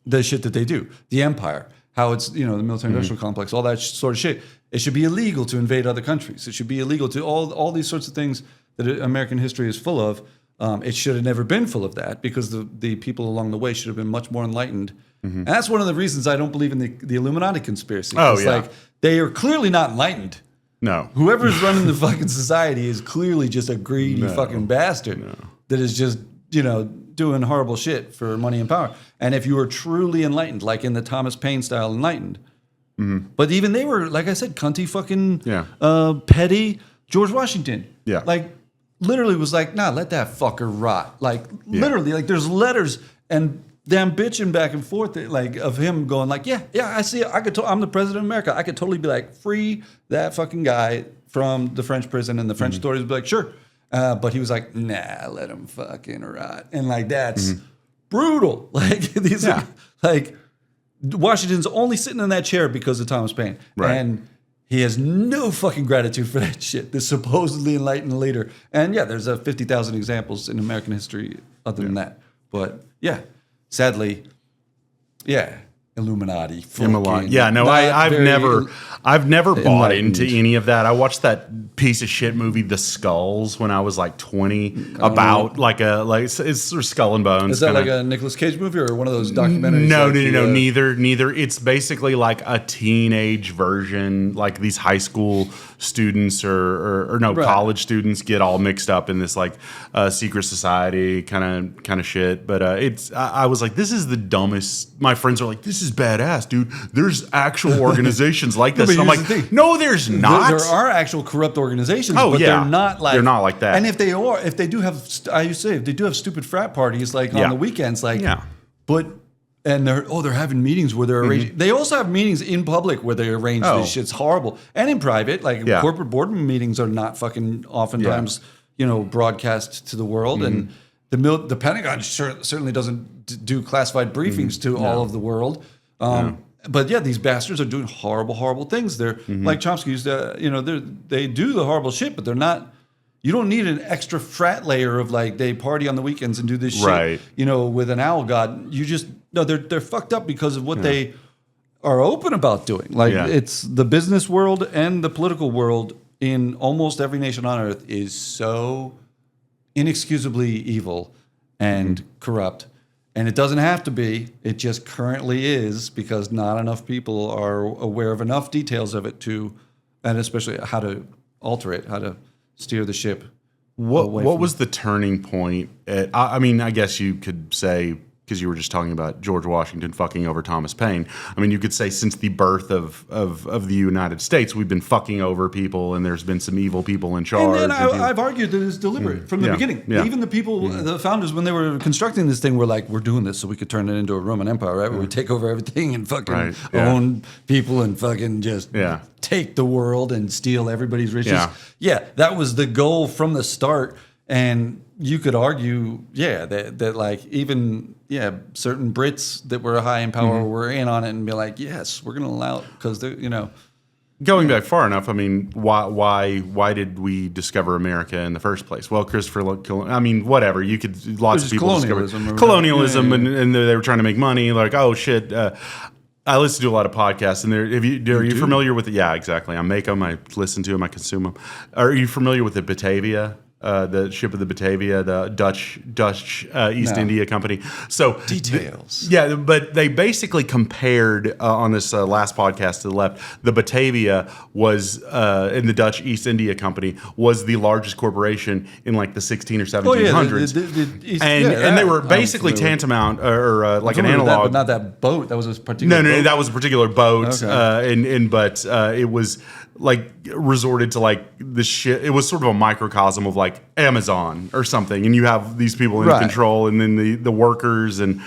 the shit that they do. The empire, how it's the military-industrial complex, all that sort of shit. It should be illegal to invade other countries. It should be illegal to all these sorts of things that American history is full of. It should have never been full of that because the people along the way should have been much more enlightened. And that's one of the reasons I don't believe in the Illuminati conspiracy. It's they are clearly not enlightened. No. Whoever's running the fucking society is clearly just a greedy fucking bastard that is just doing horrible shit for money and power. And if you were truly enlightened, like in the Thomas Paine style enlightened, but even they were, like I said, cunty fucking petty George Washington. Yeah. Like literally was like, nah, let that fucker rot. Like literally, like there's letters and them bitching back and forth, like of him going like, yeah, I see it. I'm the president of America. I could totally be like, free that fucking guy from the French prison, and the French authorities would be like, sure. But he was like, nah, let him fucking rot. And like, that's brutal. Like these are, like Washington's only sitting in that chair because of Thomas Paine. Right. And he has no fucking gratitude for that shit. This supposedly enlightened leader. And yeah, there's 50,000 examples in American history other than that. But yeah, sadly, Illuminati. Yeah, no, I've never bought into any of that. I watched that piece of shit movie, The Skulls, when I was like 20, about it's sort of Skull and Bones. Is that like a Nicolas Cage movie or one of those documentaries? No, neither. It's basically like a teenage version, like these high school students or college students get all mixed up in this like secret society kind of shit. But I was like, this is the dumbest. My friends are like, this is badass, dude. There's actual organizations like this. And I'm like, no, there's not. There are actual corrupt organizations, but they're not like that. And if they do have stupid frat parties like on the weekends, like, and they're having meetings where they're arranging. They also have meetings in public where they arrange this shit's horrible, and in private, like corporate boardroom meetings are not fucking oftentimes broadcast to the world, and the Pentagon certainly doesn't do classified briefings to all of the world. But yeah, these bastards are doing horrible things. They're like Chomsky's. They do the horrible shit, but they're not. You don't need an extra frat layer of like they party on the weekends and do this shit. With an owl god. You just they're fucked up because of what they are open about doing. Like it's the business world and the political world in almost every nation on earth is so inexcusably evil and corrupt. And it doesn't have to be. It just currently is because not enough people are aware of enough details of it and especially how to alter it, how to steer the ship. What was the turning point? I mean, I guess you could say, because you were just talking about George Washington fucking over Thomas Paine. I mean, you could say since the birth of the United States, we've been fucking over people, and there's been some evil people in charge. And I've argued that it's deliberate from the beginning. Yeah. Even the people, the founders, when they were constructing this thing, were like, we're doing this so we could turn it into a Roman Empire, right? Where we take over everything and fucking own people and fucking just take the world and steal everybody's riches. Yeah, that was the goal from the start. And you could argue, that like even certain Brits that were high in power were in on it and be like, yes, we're going to allow it because they're Going back far enough, I mean, why did we discover America in the first place? Well, I mean, whatever. You could lots of people discover colonialism, and they were trying to make money. Like, oh shit. I listen to a lot of podcasts, and are you familiar with it? Yeah, exactly. I make them, I listen to them, I consume them. Are you familiar with the Batavia? The ship of the Batavia, the Dutch East India Company. So details. But they basically compared on this last podcast to the left. The Batavia was in the Dutch East India Company was the largest corporation in like the 16 or 1700s, and they were basically tantamount or like an analog. But not that boat. That was a particular. No, that was a particular boat. Okay. But it was like resorted to like the shit. It was sort of a microcosm of like Amazon or something, and you have these people in control, and then the workers, and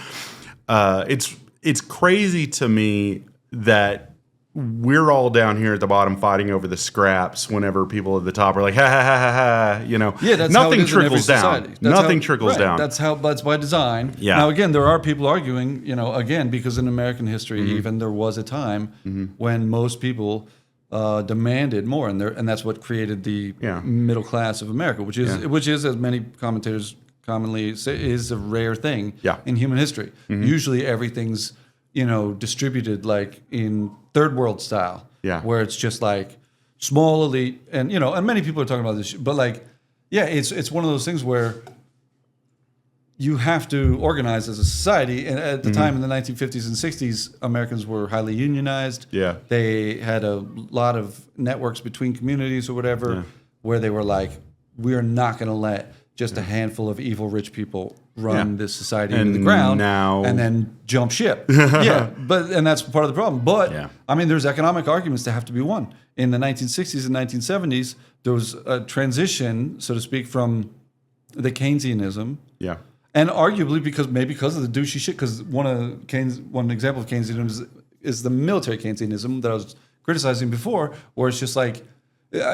it's crazy to me that we're all down here at the bottom fighting over the scraps whenever people at the top are like ha ha ha ha ha. That's nothing trickles down. Nothing trickles down. That's by design. Yeah. Now again, there are people arguing, again, because in American history, even there was a time when most people demanded more, and that's what created the middle class of America, which is, as many commentators commonly say, is a rare thing in human history. Usually, everything's distributed like in third world style, where it's just like small elite, and and many people are talking about this, but like, it's one of those things where you have to organize as a society. And at the time in the 1950s and 60s, Americans were highly unionized. Yeah. They had a lot of networks between communities or whatever, where they were like, we're not going to let just a handful of evil rich people run this society into the ground and then jump ship. And that's part of the problem. But I mean, there's economic arguments that have to be won. In the 1960s and 1970s, there was a transition, so to speak, from the Keynesianism. Yeah. And arguably because of the douchey shit, because one example of Keynesianism is the military Keynesianism that I was criticizing before, where it's just like,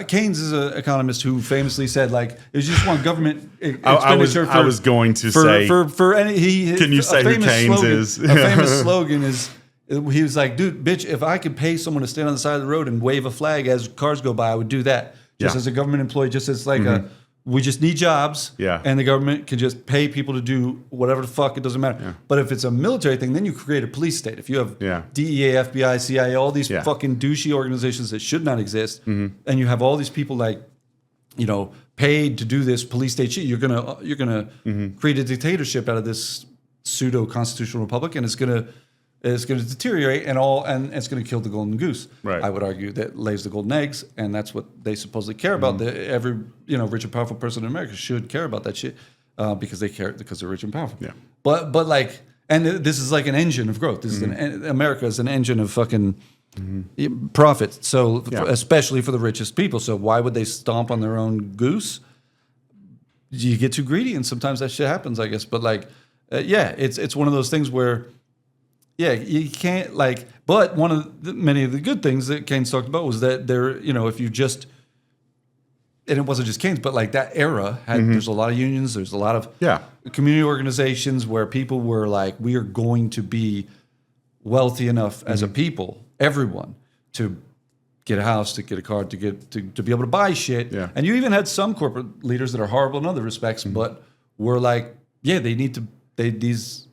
Keynes is an economist who famously said, like, if you just want government expenditure I was going to say, can you say who Keynes is? A famous slogan is, he was like, dude, bitch, if I could pay someone to stand on the side of the road and wave a flag as cars go by, I would do that. Just as a government employee, just as like we just need jobs, and the government can just pay people to do whatever the fuck, it doesn't matter. Yeah. But if it's a military thing, then you create a police state. If you have DEA, FBI, CIA, all these fucking douchey organizations that should not exist, and you have all these people like, you know, paid to do this police state shit, you're gonna create a dictatorship out of this pseudo constitutional republic, and it's gonna deteriorate and it's going to kill the golden goose. Right. I would argue that lays the golden eggs, and that's what they supposedly care about. Every rich and powerful person in America should care about that shit because they care because they're rich and powerful. Yeah. But like, and this is like an engine of growth. This is America is an engine of fucking profit. So especially for the richest people. So why would they stomp on their own goose? You get too greedy, and sometimes that shit happens, I guess. But like, it's one of those things where. Yeah, you can't like. But one of many of the good things that Keynes talked about was that there, if you just, and it wasn't just Keynes, but like that era had. There's a lot of unions. There's a lot of community organizations where people were like, we are going to be wealthy enough as a people, everyone, to get a house, to get a car, to be able to buy shit. Yeah. And you even had some corporate leaders that are horrible in other respects, but were like, these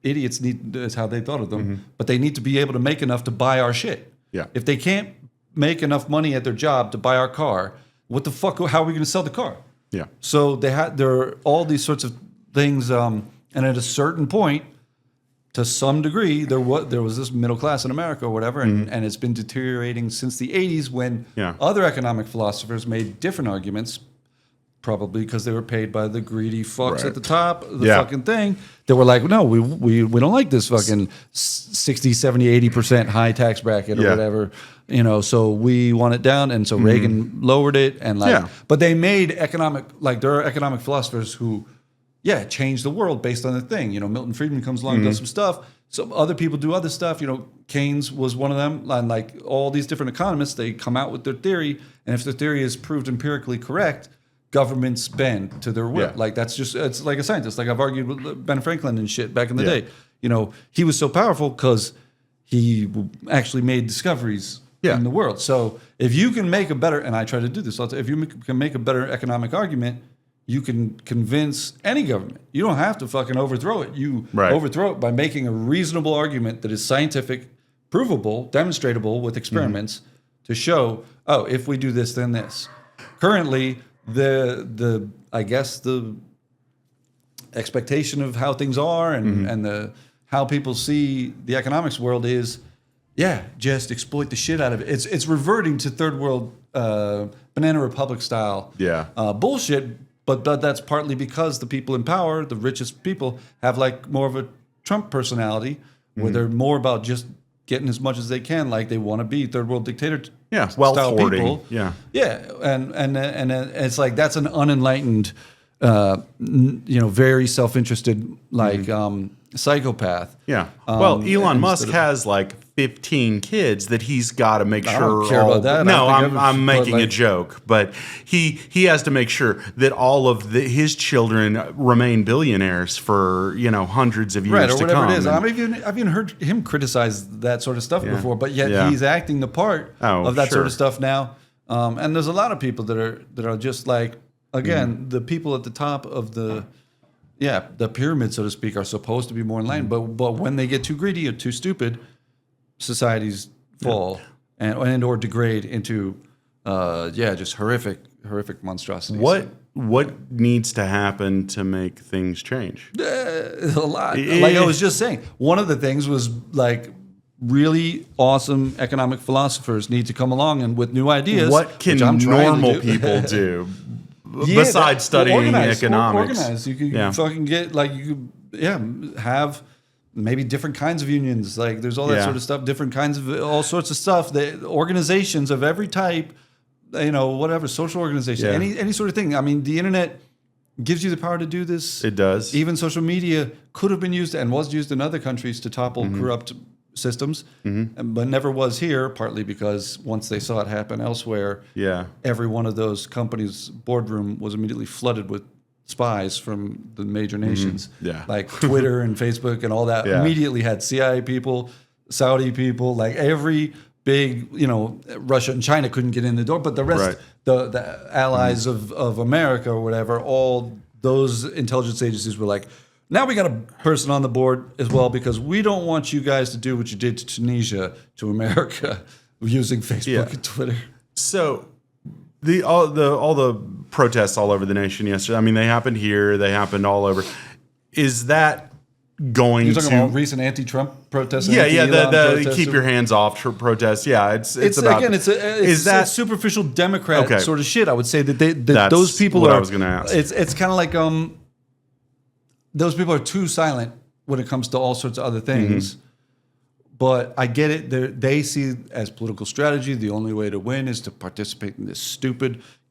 idiots need, is how they thought of them, but they need to be able to make enough to buy our shit. Yeah. If they can't make enough money at their job to buy our car, what the fuck? How are we going to sell the car? Yeah. So there are all these sorts of things, and at a certain point, to some degree, there was this middle class in America or whatever, and it's been deteriorating since the 80s when other economic philosophers made different arguments. Probably because they were paid by the greedy fucks at the top of the fucking thing. They were like, no, we don't like this fucking 60, 70, 80% high tax bracket or whatever. So we want it down. And so Reagan lowered it. And but they made there are economic philosophers who, changed the world based on the thing. Milton Friedman comes along and does some stuff. Some other people do other stuff. Keynes was one of them. And like all these different economists, they come out with their theory. And if their theory is proved empirically correct, governments bend to their will. Yeah. Like it's like a scientist. Like I've argued with Ben Franklin and shit back in the day. He was so powerful because he actually made discoveries in the world. So if you can make a better, and I try to do this, if you can make a better economic argument, you can convince any government. You don't have to fucking overthrow it. You overthrow it by making a reasonable argument that is scientific, provable, demonstratable with experiments to show, if we do this, then this. Currently, the expectation of how things are and how people see the economics world is, just exploit the shit out of it. It's reverting to third world banana republic style bullshit, but that's partly because the people in power, the richest people, have like more of a Trump personality where they're more about just getting as much as they can, like they want to be third world dictator wealth style hoarding. People. And it's like that's an unenlightened, very self-interested psychopath. Elon Musk has like 15 kids that he's got to make sure. I don't care about that. No, I'm making a joke, but he has to make sure that all of his children remain billionaires for hundreds of years or to come. It is. I've even heard him criticize that sort of stuff before, but yet he's acting the part of that sort of stuff now. And there's a lot of people that are just like, again, the people at the top of the pyramid, so to speak, are supposed to be more enlightened, but when they get too greedy or too stupid, societies fall and or degrade into just horrific monstrosities. What needs to happen to make things change? A lot. Like I was just saying, one of the things was like really awesome economic philosophers need to come along and with new ideas. What can normal people do? besides studying economics. Organize. You could fucking get like you could have maybe different kinds of unions. Like there's all that sort of stuff, different kinds of all sorts of stuff. The organizations of every type, whatever, social organization, any sort of thing. I mean, the internet gives you the power to do this. It does. Even social media could have been used and was used in other countries to topple corrupt systems, but never was here, partly because once they saw it happen elsewhere, every one of those companies' boardroom was immediately flooded with spies from the major nations. Like Twitter and Facebook and all that immediately had CIA people, Saudi people, like every big, Russia and China couldn't get in the door, but the rest, the allies of America or whatever, all those intelligence agencies were like, now we got a person on the board as well because we don't want you guys to do what you did to Tunisia to America using Facebook and Twitter. So all the protests all over the nation yesterday, I mean, they happened here, they happened all over. Is that going You're talking about recent anti-Trump protests? The keep your hands off protests. Yeah, it's about again, it's that superficial Democrat sort of shit. I would say that those people what are. I was going to ask. It's kind of like those people are too silent when it comes to all sorts of other things. But I get it. They see as political strategy, the only way to win is to participate in this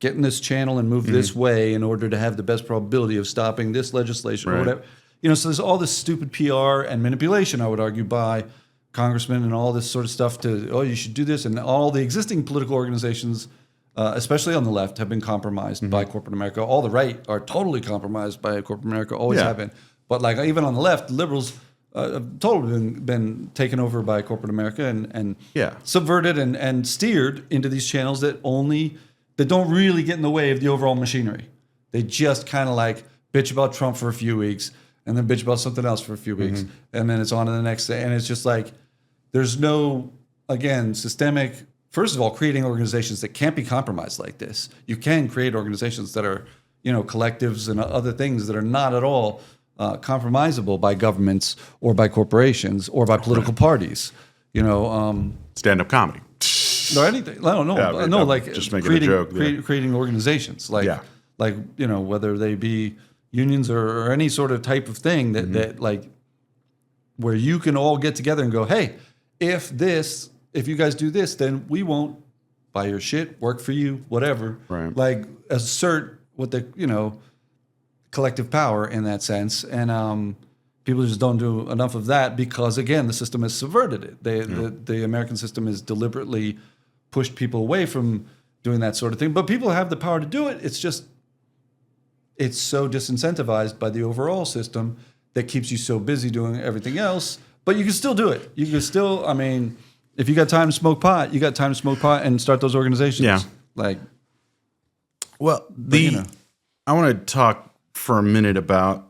get in this channel and move this way in order to have the best probability of stopping this legislation or whatever. So there's all this stupid PR and manipulation, I would argue, by congressmen and all this sort of stuff you should do this. And all the existing political organizations, especially on the left, have been compromised by corporate America. All the right are totally compromised by corporate America, always have been. But like even on the left, liberals have totally been taken over by corporate America and subverted and steered into these channels that don't really get in the way of the overall machinery. They just kind of like bitch about Trump for a few weeks and then bitch about something else for a few weeks. And then it's on to the next day. And it's just like, there's no, again, systemic, first of all, creating organizations that can't be compromised like this. You can create organizations that are, collectives and other things that are not at all compromisable by governments or by corporations or by political parties. Stand-up comedy. Or anything. I don't know. Like just making a joke. Creating organizations. Whether they be unions or any sort of type of thing that like where you can all get together and go, hey, if you guys do this, then we won't buy your shit, work for you, whatever. Right. Like assert what the collective power in that sense. And people just don't do enough of that because again, the system has subverted it. The American system has deliberately pushed people away from doing that sort of thing. But people have the power to do it. It's just it's so disincentivized by the overall system that keeps you so busy doing everything else. But you can still do it. You can still, I mean, if you got time to smoke pot, you got time to smoke pot and start those organizations. Yeah. I want to talk for a minute about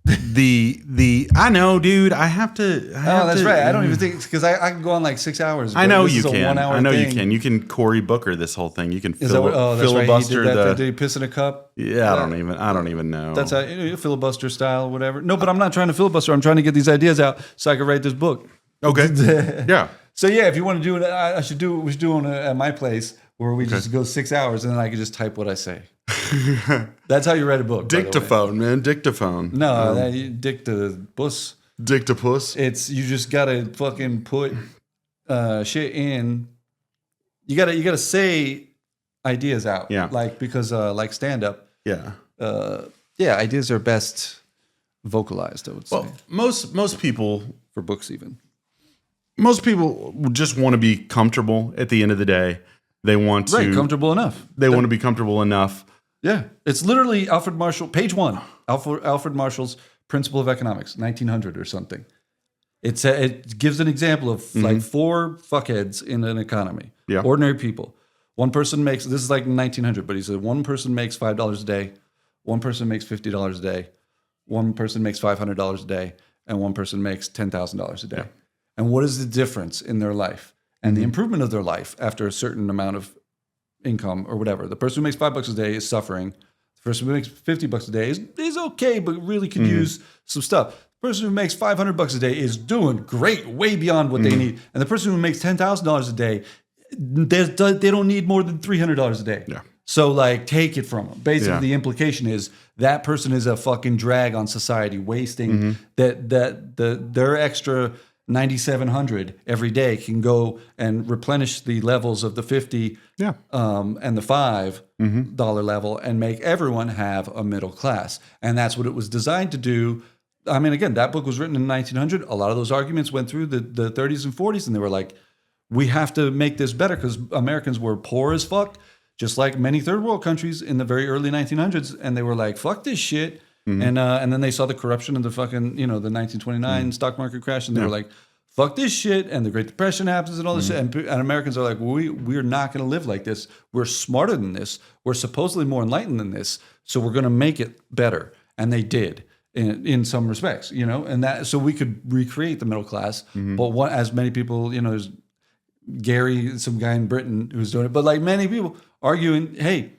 I know, dude. That's right. I don't even think because I can go on like 6 hours. I know you can. I know you can. You can Cory Booker this whole thing. You can filibuster right. Did he piss in a cup? Yeah, I don't even know. That's how filibuster style, whatever. No, but I'm not trying to filibuster. I'm trying to get these ideas out so I can write this book. Okay. Yeah. So yeah, if you want to do it, we should do it at my place where we just go 6 hours and then I can just type what I say. That's how you write a book. Dictaphone, man. Dictaphone. No, dictapus. Dictapus. It's you just gotta fucking put shit in. You gotta say ideas out. Yeah. Because like stand up. Yeah. Ideas are best vocalized, I would say. Well, most people for books even. Most people just want to be comfortable at the end of the day. They want to comfortable enough. They want to be comfortable enough. Yeah, it's literally Alfred Marshall, page 1. Alfred Marshall's Principle of Economics, 1900 or something. It gives an example of like 4 fuckheads in an economy. Yeah. Ordinary people. One person makes, this is like 1900, but he said one person makes $5 a day, one person makes $50 a day, one person makes $500 a day, and one person makes $10,000 a day. Yeah. And what is the difference in their life and the improvement of their life after a certain amount of income or whatever? The person who makes $5 a day is suffering. The person who makes $50 a day is okay, but really could use some stuff. The person who makes $500 a day is doing great, way beyond what they need. And the person who makes $10,000 a day, they don't need more than $300 a day. Yeah. So like take it from them. Basically, the implication is that person is a fucking drag on society, wasting their extra 9,700 every day can go and replenish the levels of the 50 and the $5 level and make everyone have a middle class. And that's what it was designed to do. I mean, again, that book was written in 1900. A lot of those arguments went through the 30s and 40s, and they were like, we have to make this better because Americans were poor as fuck, just like many third world countries in the very early 1900s. And they were like, fuck this shit. And then they saw the corruption of the fucking, the 1929 stock market crash, and they were like, fuck this shit. And the Great Depression happens and all this shit. And Americans are like, we're not going to live like this. We're smarter than this. We're supposedly more enlightened than this. So we're going to make it better. And they did. In some respects, and that so we could recreate the middle class. But as many people, there's Gary, some guy in Britain who's doing it, but like many people arguing, hey,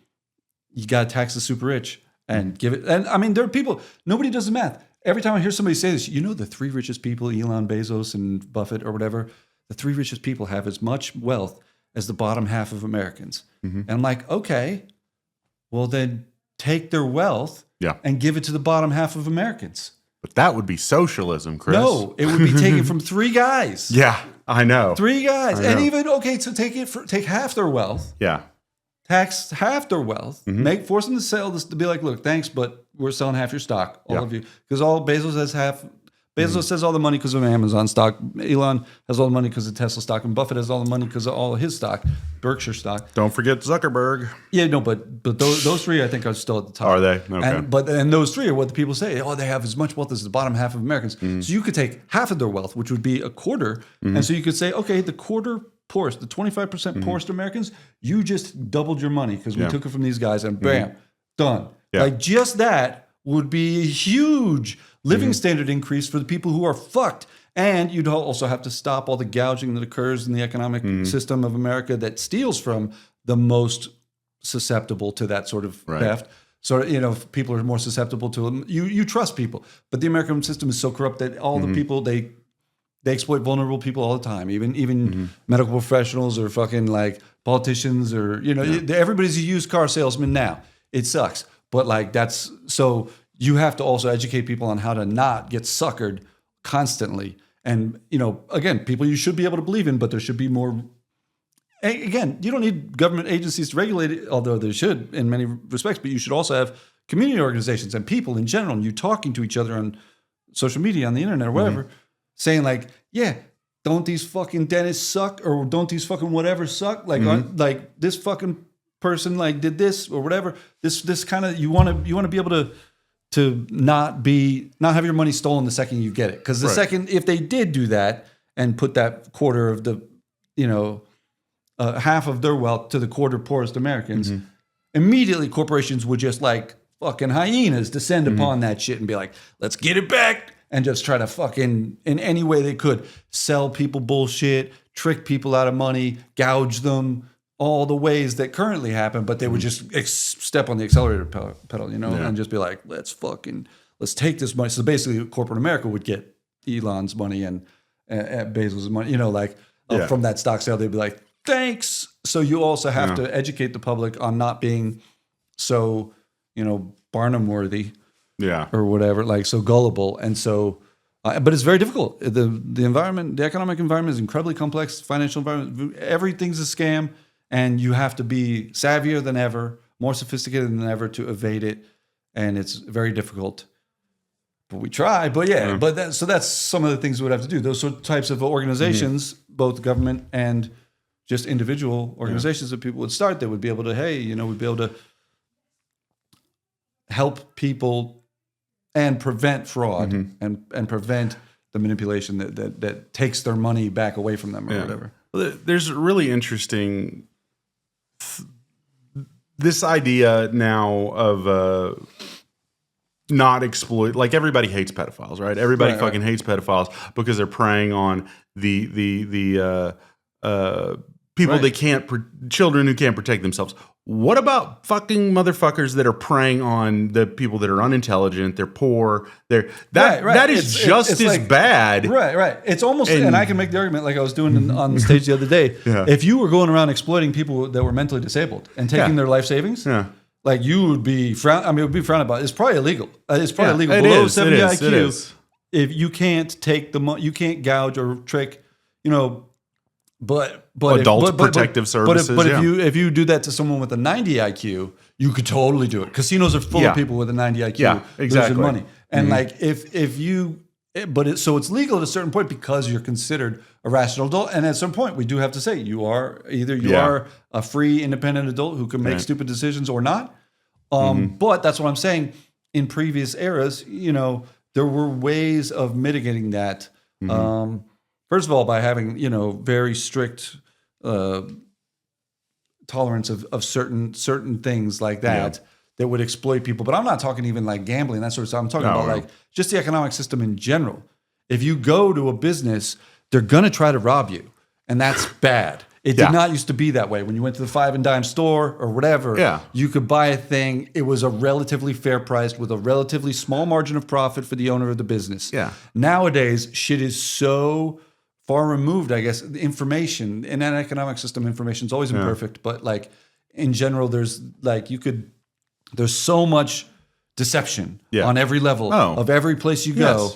you got to tax the super rich and give it. And I mean, there are people, nobody does the math. Every time I hear somebody say this, the 3 richest people, Elon, Bezos, and Buffett or whatever, the 3 richest people have as much wealth as the bottom half of Americans. And I'm like, okay, well then take their wealth and give it to the bottom half of Americans. But that would be socialism, Chris. No, it would be taken from 3 guys. Yeah, I know. 3 guys. And even, so take half their wealth. Yeah. Tax half their wealth. Force them to sell this, to be like, look, thanks, but we're selling half your stock, all of you. Because Bezos has half. Bezos has all the money because of Amazon stock. Elon has all the money because of Tesla stock. And Buffett has all the money because of all of his stock, Berkshire stock. Don't forget Zuckerberg. Yeah, no, but those 3, I think, are still at the top. Are they? Okay. And those 3 are what the people say. Oh, they have as much wealth as the bottom half of Americans. So you could take half of their wealth, which would be a quarter. And so you could say, okay, the quarter poorest, the 25% poorest Americans, you just doubled your money because we took it from these guys and bam, done. Yeah. Like just that would be a huge living standard increase for the people who are fucked. And you'd also have to stop all the gouging that occurs in the economic system of America that steals from the most susceptible to that sort of theft. So, if people are more susceptible to them, you trust people. But the American system is so corrupt that all the people, they exploit vulnerable people all the time, even medical professionals or fucking like politicians or, everybody's a used car salesman now. It sucks. But like so you have to also educate people on how to not get suckered constantly. And, again, people you should be able to believe in, but there should be more. Again, you don't need government agencies to regulate it, although they should in many respects, but you should also have community organizations and people in general, and you talking to each other on social media, on the internet or whatever, saying like, yeah, don't these fucking dentists suck, or don't these fucking whatever suck? Like, like this fucking person like did this or whatever. This kind of, you want to be able to not have your money stolen the second you get it. Because the second, if they did do that and put that quarter of the, half of their wealth to the quarter poorest Americans, immediately corporations would just like fucking hyenas descend upon that shit and be like, let's get it back. And just try to fucking, in any way they could, sell people bullshit, trick people out of money, gouge them, all the ways that currently happen, but they would just step on the accelerator pedal, and just be like, let's take this money. So basically, corporate America would get Elon's money and Bezos' money, from that stock sale. They'd be like, thanks. So you also have to educate the public on not being so, Barnum worthy. Yeah. Or whatever, like so gullible. And so, but it's very difficult. The environment, the economic environment is incredibly complex. Financial environment, everything's a scam. And you have to be savvier than ever, more sophisticated than ever to evade it. And it's very difficult. But we try. But so that's some of the things we would have to do. Those types of organizations, both government and just individual organizations that people would start, that would be able to, we'd be able to help people and prevent fraud and prevent the manipulation that takes their money back away from them or whatever. Well, there's really interesting this idea now of not exploit. Like everybody hates pedophiles, right? Everybody hates pedophiles because they're preying on the people that children who can't protect themselves. What about fucking motherfuckers that are preying on the people that are unintelligent, they're poor, that is just as like, bad. Right. It's almost, and I can make the argument like I was doing on the stage the other day. If you were going around exploiting people that were mentally disabled and taking their life savings, like you would be it would be frowned upon. It's probably illegal. It's probably illegal. Below 70 IQ, if you can't take you can't gouge or trick, But adult protective services. But if you do that to someone with a 90 IQ, you could totally do it. Casinos are full of people with a 90 IQ. Yeah, exactly. Losing money. And like so it's legal at a certain point because you're considered a rational adult. And at some point, we do have to say you are a free, independent adult who can make stupid decisions or not. But that's what I'm saying. In previous eras, there were ways of mitigating that. First of all, by having very strict tolerance of certain things like that that would exploit people. But I'm not talking even like gambling, that sort of stuff. I'm talking about like just the economic system in general. If you go to a business, they're gonna try to rob you, and that's bad. It did not used to be that way. When you went to the 5 and dime store or whatever, you could buy a thing. It was a relatively fair price with a relatively small margin of profit for the owner of the business. Nowadays, shit is so far removed, I guess. The information in an economic system, information is always imperfect, but like in general, there's so much deception on every level of every place you go.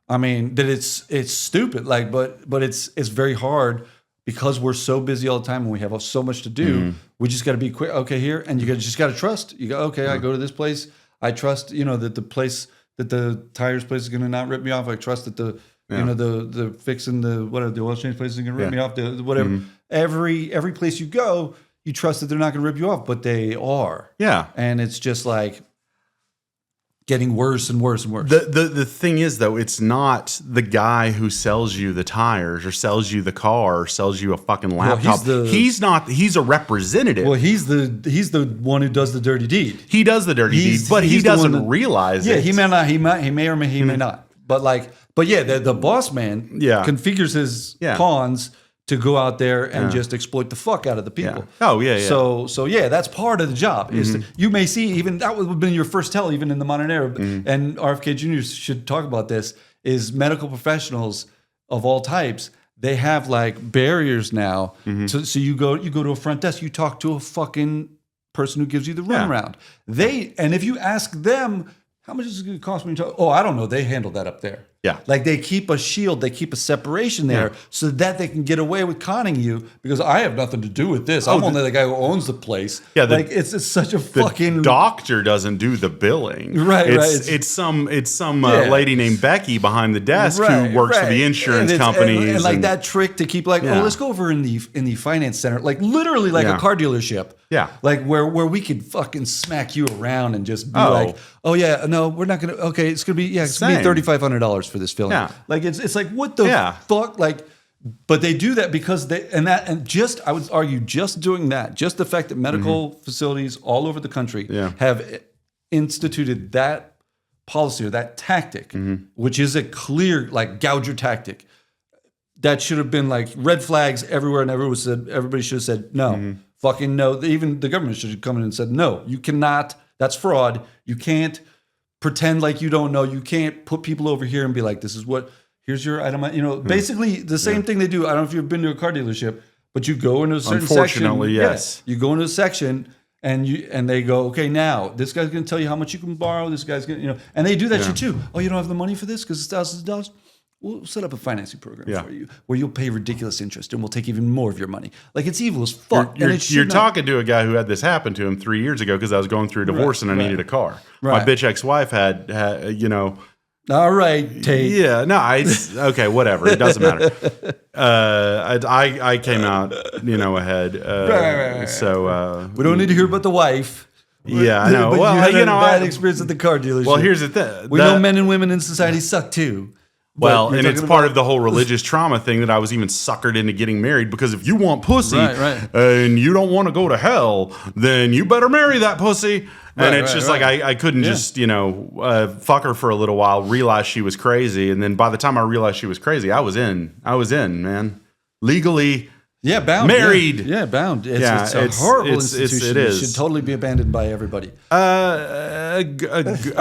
I mean, that it's stupid. Like, but it's very hard because we're so busy all the time and we have so much to do. We just got to be quick. Okay, here, and you just got to trust. You go, okay, I go to this place. I trust, that the place that the tires place is going to not rip me off. I trust that the the fixing the oil change place is going to rip me off. The whatever. Every place you go, you trust that they're not going to rip you off, but they are. And it's just like getting worse and worse and worse. The thing is, though, it's not the guy who sells you the tires or sells you the car or sells you a fucking laptop. He's a representative. Well, he's the one who does the dirty deed. He does the dirty deed, but he doesn't realize it. He may not. He may or may not. But the boss man configures his pawns to go out there and just exploit the fuck out of the people. So that's part of the job. You may see, even that would have been your first tell, even in the modern era. And RFK Jr. should talk about this. Is medical professionals of all types, they have like barriers now. So you go to a front desk, you talk to a fucking person who gives you the runaround. And if you ask them, how much is it going to cost me to talk? Oh, I don't know. They handle that up there. Like they keep a shield, they keep a separation there so that they can get away with conning you because I have nothing to do with this. I'm only the guy who owns the place. It's such a fucking doctor doesn't do the billing. It's some lady named Becky behind the desk who works for the insurance companies. And like that trick to keep let's go over in the finance center, like literally like a car dealership. Like where we could fucking smack you around and just be like, oh yeah, no, we're not gonna. Okay, it's gonna be $3,500 for this filling. Like it's like what the fuck, like. But they do that because I would argue just doing that, just the fact that medical facilities all over the country have instituted that policy or that tactic, which is a clear like gouger tactic. That should have been like red flags everywhere, and everybody should have said no. Fucking no. Even the government should have come in and said, no, you cannot. That's fraud. You can't pretend like you don't know. You can't put people over here and be like, here's your item. Basically the same thing they do. I don't know if you've been to a car dealership, but you go into a certain section. Unfortunately, yes. You go into a section and they go, okay, now this guy's going to tell you how much you can borrow. This guy's going to, and they do that shit too. Oh, you don't have the money for this because it's thousands of dollars? We'll set up a financing program for you where you'll pay ridiculous interest and we'll take even more of your money. Like it's evil as fuck. You're talking to a guy who had this happen to him 3 years ago because I was going through a divorce and I needed a car. My bitch ex-wife had All right, Tate. Yeah, no, okay, whatever. It doesn't matter. I came out, ahead. So we don't need to hear about the wife. Yeah, I know. But well, you had a bad experience at the car dealership. Well, here's the thing. We know men and women in society suck too. Well, and it's part of the whole religious trauma thing that I was even suckered into getting married because if you want pussy and you don't want to go to hell, then you better marry that pussy. And it's just like I couldn't just, fuck her for a little while, realize she was crazy. And then by the time I realized she was crazy, I was in, man. Legally, Yeah, bound. Married. Yeah, bound. It's a horrible institution. It should totally be abandoned by everybody. I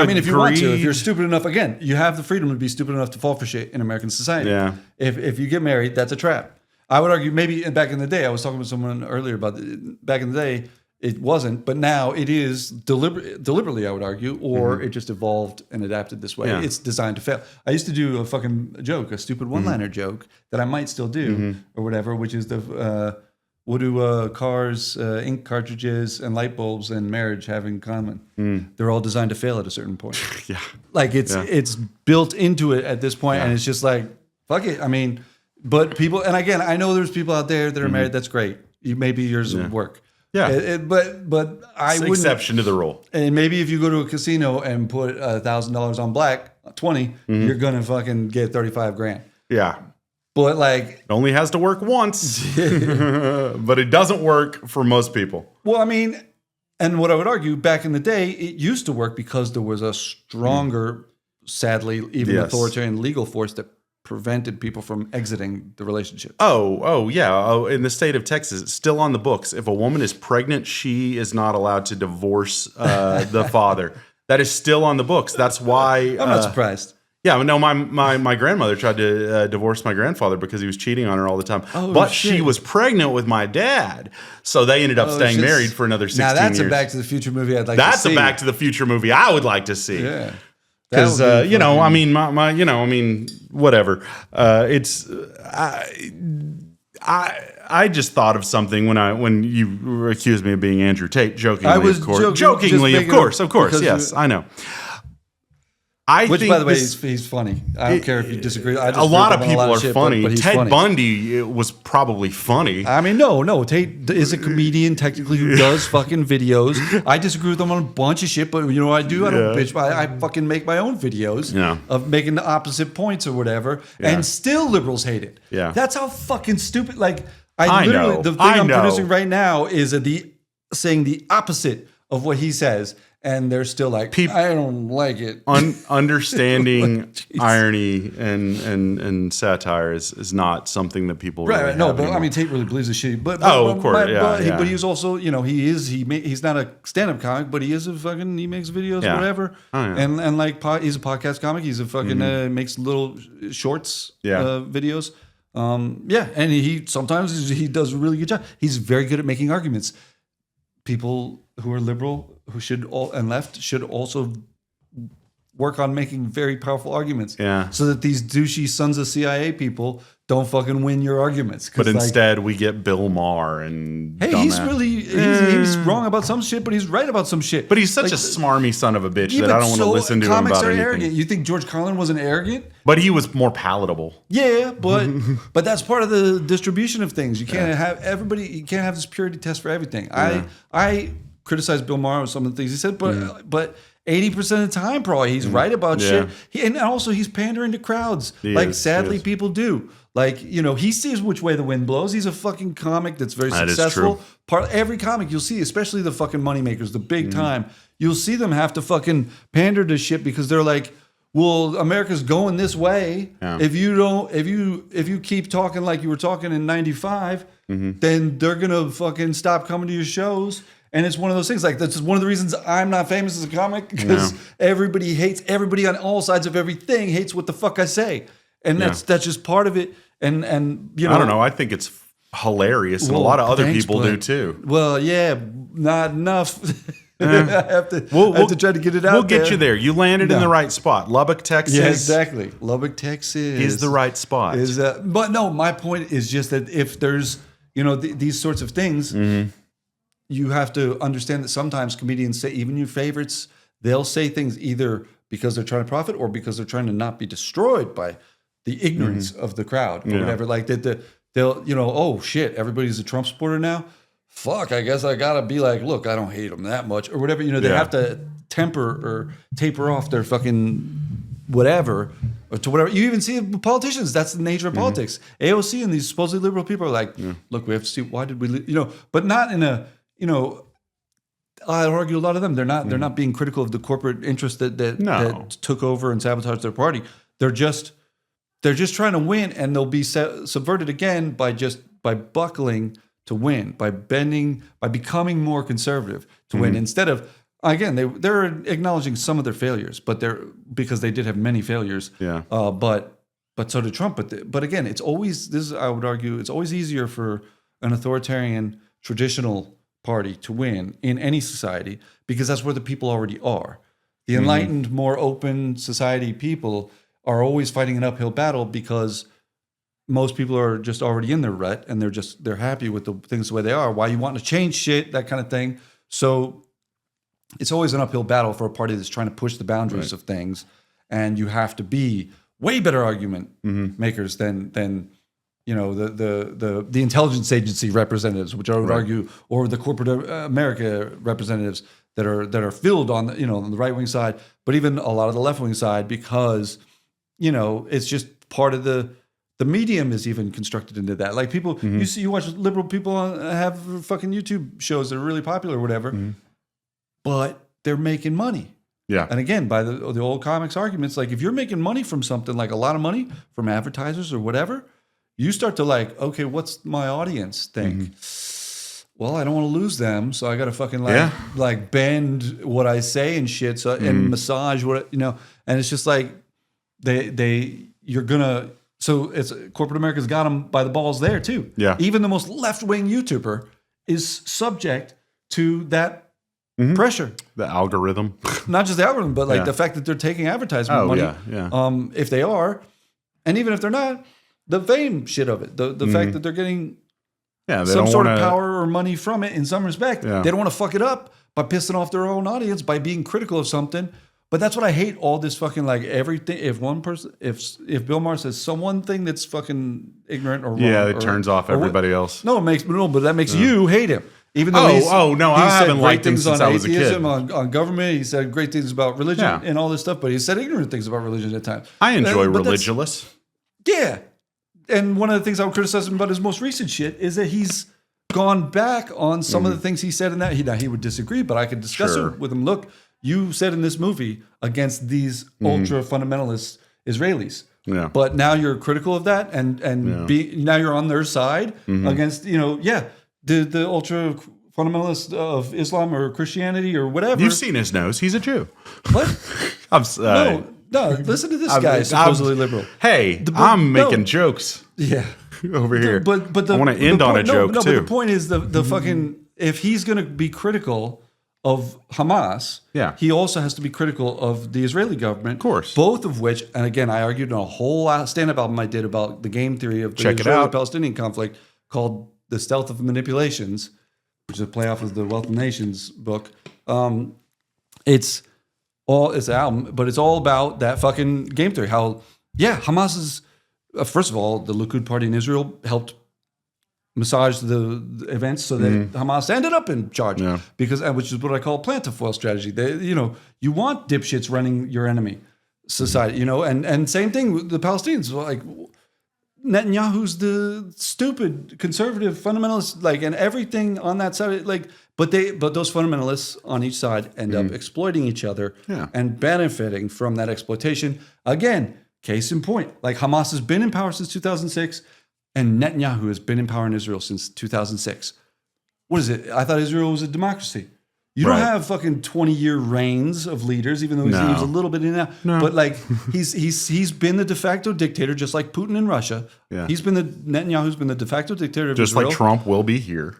mean, if you want to, if you're stupid enough, again, you have the freedom to be stupid enough to fall for shit in American society. Yeah. If you get married, that's a trap. I would argue maybe back in the day, I was talking with someone earlier about back in the day, it wasn't, but now it is deliberately, I would argue, or it just evolved and adapted this way. Yeah. It's designed to fail. I used to do a fucking joke, a stupid one-liner joke that I might still do or whatever, which is what do cars, ink cartridges, and light bulbs and marriage have in common? They're all designed to fail at a certain point. Yeah. Like it's built into it at this point, and it's just like, fuck it. I mean, but people, and again, I know there's people out there that are married. That's great. Maybe yours would work. Yeah, but I wouldn't. Exception to the rule. And maybe if you go to a casino and put $1,000 on black, 20, you're gonna fucking get 35 grand. Yeah, but like it only has to work once, but it doesn't work for most people. Well, I mean, and what I would argue, back in the day, it used to work because there was a stronger, sadly, even authoritarian legal force that prevented people from exiting the relationship. Oh, yeah. Oh, in the state of Texas, it's still on the books. If a woman is pregnant, she is not allowed to divorce the father. That is still on the books. That's why I'm not surprised. Yeah, no, my grandmother tried to divorce my grandfather because he was cheating on her all the time. But she was pregnant with my dad, so they ended up staying married for another 16 years. Now that's a Back to the Future movie I'd like to see. That's a Back to the Future movie I would like to see. Yeah. Because I mean, whatever. I just thought of something when you accused me of being Andrew Tate, jokingly, of course. Yes, I know. Which, by the way, he's funny. I don't care if you disagree. A lot of people are funny. Ted Bundy was probably funny. I mean, no. Tate is a comedian, technically, who does fucking videos. I disagree with him on a bunch of shit, but you know what I do? I don't bitch. I fucking make my own videos of making the opposite points or whatever, and still liberals hate it. Yeah. That's how fucking stupid. Like, I literally, the thing I'm producing right now is saying the opposite of what he says. And they're still like, I don't like it. Understanding irony and satire is not something that people really have but anymore. I mean, Tate really believes the shit. But of course, but he's also, he's not a stand-up comic, but he is he makes videos, whatever. And like he's a podcast comic. He's a fucking makes little shorts, videos. And he sometimes he does a really good job. He's very good at making arguments. People who are liberal and left should also work on making very powerful arguments. Yeah. So that these douchey sons of CIA people don't fucking win your arguments. But instead we get Bill Maher and he's wrong about some shit, but he's right about some shit. But he's such a smarmy son of a bitch that I don't want to listen to him about comics are anything. Arrogant. You think George Carlin wasn't arrogant? But he was more palatable. Yeah, but that's part of the distribution of things. You can't have everybody. You can't have this purity test for everything. Yeah. I criticize Bill Maher on some of the things he said, but 80% of the time, probably he's right about shit. And also he's pandering to crowds, sadly people do. Like, he sees which way the wind blows. He's a fucking comic that's very successful. Every comic you'll see, especially the fucking moneymakers, the big time, you'll see them have to fucking pander to shit because they're like, well, America's going this way. Yeah. If you keep talking like you were talking in 95, then they're gonna fucking stop coming to your shows. And it's one of those things. Like, that's one of the reasons I'm not famous as a comic, because everybody on all sides of everything hates what the fuck I say, and that's just part of it. And I don't know. I think it's hilarious, and a lot of other people do too. Well, yeah, not enough. I have to try to get it out. We'll get you there. You landed in the right spot. Lubbock, Texas. Yeah, exactly. Lubbock, Texas is the right spot. But no, my point is just that if there's these sorts of things, you have to understand that sometimes comedians say, even your favorites, they'll say things either because they're trying to profit or because they're trying to not be destroyed by the ignorance of the crowd or whatever. Like that, they'll oh shit, everybody's a Trump supporter now. Fuck, I guess I gotta be like, look, I don't hate them that much or whatever. They have to temper or taper off their fucking whatever or to whatever. You even see it with politicians. That's the nature of politics. AOC and these supposedly liberal people are like, look, we have to see why did we, but not in a, I argue a lot of them. They're not being critical of the corporate interest that took over and sabotaged their party. They're just They're just trying to win, and they'll be subverted again by buckling to win, by bending, by becoming more conservative to win. Instead of, again, they're acknowledging some of their failures, but because they did have many failures. Yeah. But so did Trump. But again, it's always I would argue, it's always easier for an authoritarian traditional party to win in any society because that's where the people already are. The enlightened, more open society people are always fighting an uphill battle because most people are just already in their rut and they're happy with the things the way they are. Why you want to change shit, that kind of thing. So it's always an uphill battle for a party that's trying to push the boundaries of things, and you have to be way better argument makers than the intelligence agency representatives, which I would argue, or the corporate America representatives that are filled on on the right wing side, but even a lot of the left wing side, because it's just part of the medium is even constructed into that. Like people, you watch liberal people have fucking YouTube shows that are really popular or whatever, but they're making money. Yeah. And again, by the old comics arguments, like if you're making money from something, like a lot of money from advertisers or whatever, you start to like, okay, what's my audience think? Well, I don't want to lose them, so I got to fucking like bend what I say and shit, so and massage what and it's just like you're gonna. So it's corporate America's got them by the balls there too. Yeah. Even the most left-wing YouTuber is subject to that pressure. The algorithm. Not just the algorithm, but like the fact that they're taking advertisement money. Yeah. If they are, and even if they're not, the fame shit of it. The fact that they're getting some sort of power or money from it in some respect. Yeah. They don't want to fuck it up by pissing off their own audience, by being critical of something. But that's what I hate, all this fucking like everything. If one person, if Bill Maher says one thing that's fucking ignorant or wrong, it turns off everybody else. No, but that makes you hate him. Even though I haven't liked him since I was a kid. On government, he said great things about religion and all this stuff, but he said ignorant things about religion at times. I enjoy Religulous. Yeah. And one of the things I would criticize him about his most recent shit is that he's gone back on some of the things he said in that. He would disagree, but I could discuss it with him. Look, you said in this movie against these ultra fundamentalist Israelis. Yeah. But now you're critical of that and now you're on their side against, the ultra fundamentalists of Islam or Christianity or whatever. You've seen his nose. He's a Jew. What? No, listen to this guy, supposedly liberal. Hey, I'm making jokes. Yeah. Over here. But I want to end on a joke too. But the point is the fucking, if he's going to be critical of Hamas, he also has to be critical of the Israeli government. Of course. Both of which, and again, I argued in a whole stand-up album I did about the game theory of the Israeli-Palestinian conflict called The Stealth of Manipulations, which is a playoff of the Wealth of Nations book. It's an album, but it's all about that fucking game theory. How, Hamas is, first of all, the Likud party in Israel helped massage the events so that Hamas ended up in charge, which is what I call plantifoil strategy. You want dipshits running your enemy society, and same thing with the Palestinians. Like Netanyahu's the stupid conservative fundamentalist, and everything on that side, but those fundamentalists on each side end up exploiting each other and benefiting from that exploitation. Again, case in point, Hamas has been in power since 2006. And Netanyahu has been in power in Israel since 2006. What is it? I thought Israel was a democracy. You don't have fucking 20-year reigns of leaders, even though he was a little bit in that. No. But he's been the de facto dictator, just like Putin in Russia. Yeah. Netanyahu's been the de facto dictator of Israel. Just like Trump will be here.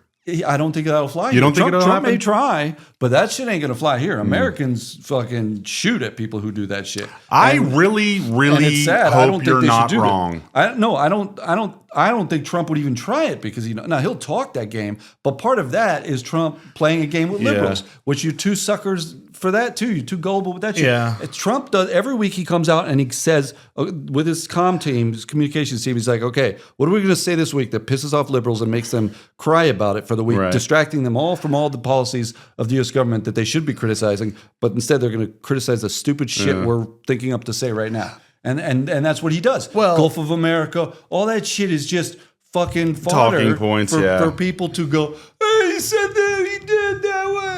I don't think that'll fly. You don't think it'll happen? Trump may try, but that shit ain't gonna fly here. Americans fucking shoot at people who do that shit. I really hope you're not wrong. I don't think Trump would even try it because he'll talk that game, but part of that is Trump playing a game with liberals, which you two suckers for that too. You're too gullible with that shit. Yeah. Trump does every week. He comes out and he says with his his communications team, he's like, okay, what are we going to say this week that pisses off liberals and makes them cry about it for the week, distracting them all from all the policies of the U.S. government that they should be criticizing, but instead they're going to criticize the stupid shit we're thinking up to say right now. And that's what he does. Well, Gulf of America, all that shit is just fucking fodder talking points for people to go, hey, he said that, he did that way.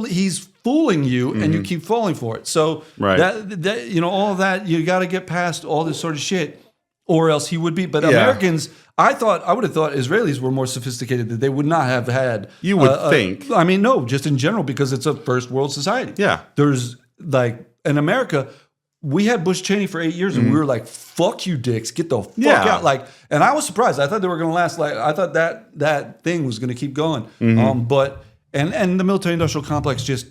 He's fooling you, and you keep falling for it. So Right. that all of that, you got to get past all this sort of shit, or else he would be. But Americans, I would have thought Israelis were more sophisticated, that they would not have had. You would think. I mean, no, just in general, because it's a first world society. Yeah. There's like in America, we had Bush Cheney for 8 years, and we were like, "Fuck you, dicks, get the fuck out!" Like, and I was surprised. I thought they were going to last. Like, I thought that thing was going to keep going. But the military-industrial complex just,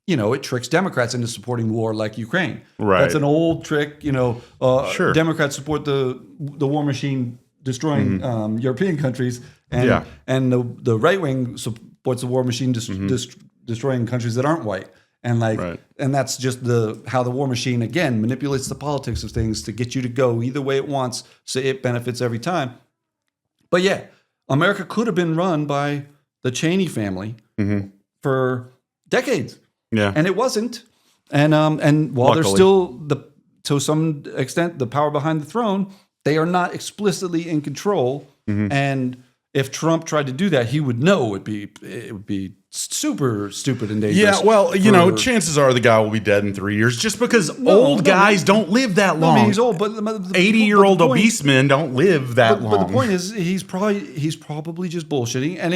it tricks Democrats into supporting war like Ukraine. Right. That's an old trick. Sure. Democrats support the war machine destroying European countries, and the right wing supports the war machine destroying countries that aren't white. And and that's just how the war machine again manipulates the politics of things to get you to go either way it wants, so it benefits every time. But yeah, America could have been run by the Cheney family for decades, and it wasn't. And while they're still to some extent the power behind the throne, they are not explicitly in control. And if Trump tried to do that, he would know it would be super stupid and dangerous. Yeah, well, chances are the guy will be dead in 3 years, just because old guys don't live that long. I mean, he's old, but 80-year-old obese men don't live that long. But the point is, he's probably just bullshitting. And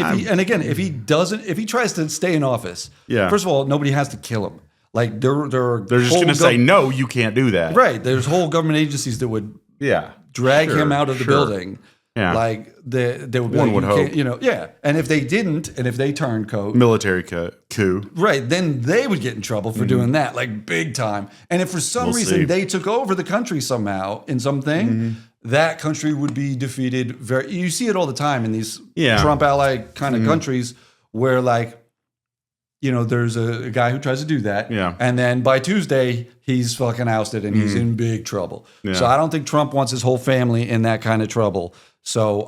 if he tries to stay in office, first of all, nobody has to kill him. Like they're just going to say no, you can't do that. Right? There's whole government agencies that would drag him out of the building. Yeah. Like they would be one would hope. And if they didn't, and if they turned military coup, right, then they would get in trouble for doing that, like big time. And if for some reason they took over the country somehow in something, that country would be defeated. You see it all the time in these Trump ally kind of countries where there's a guy who tries to do that. Yeah. And then by Tuesday, he's fucking ousted and he's in big trouble. Yeah. So I don't think Trump wants his whole family in that kind of trouble. So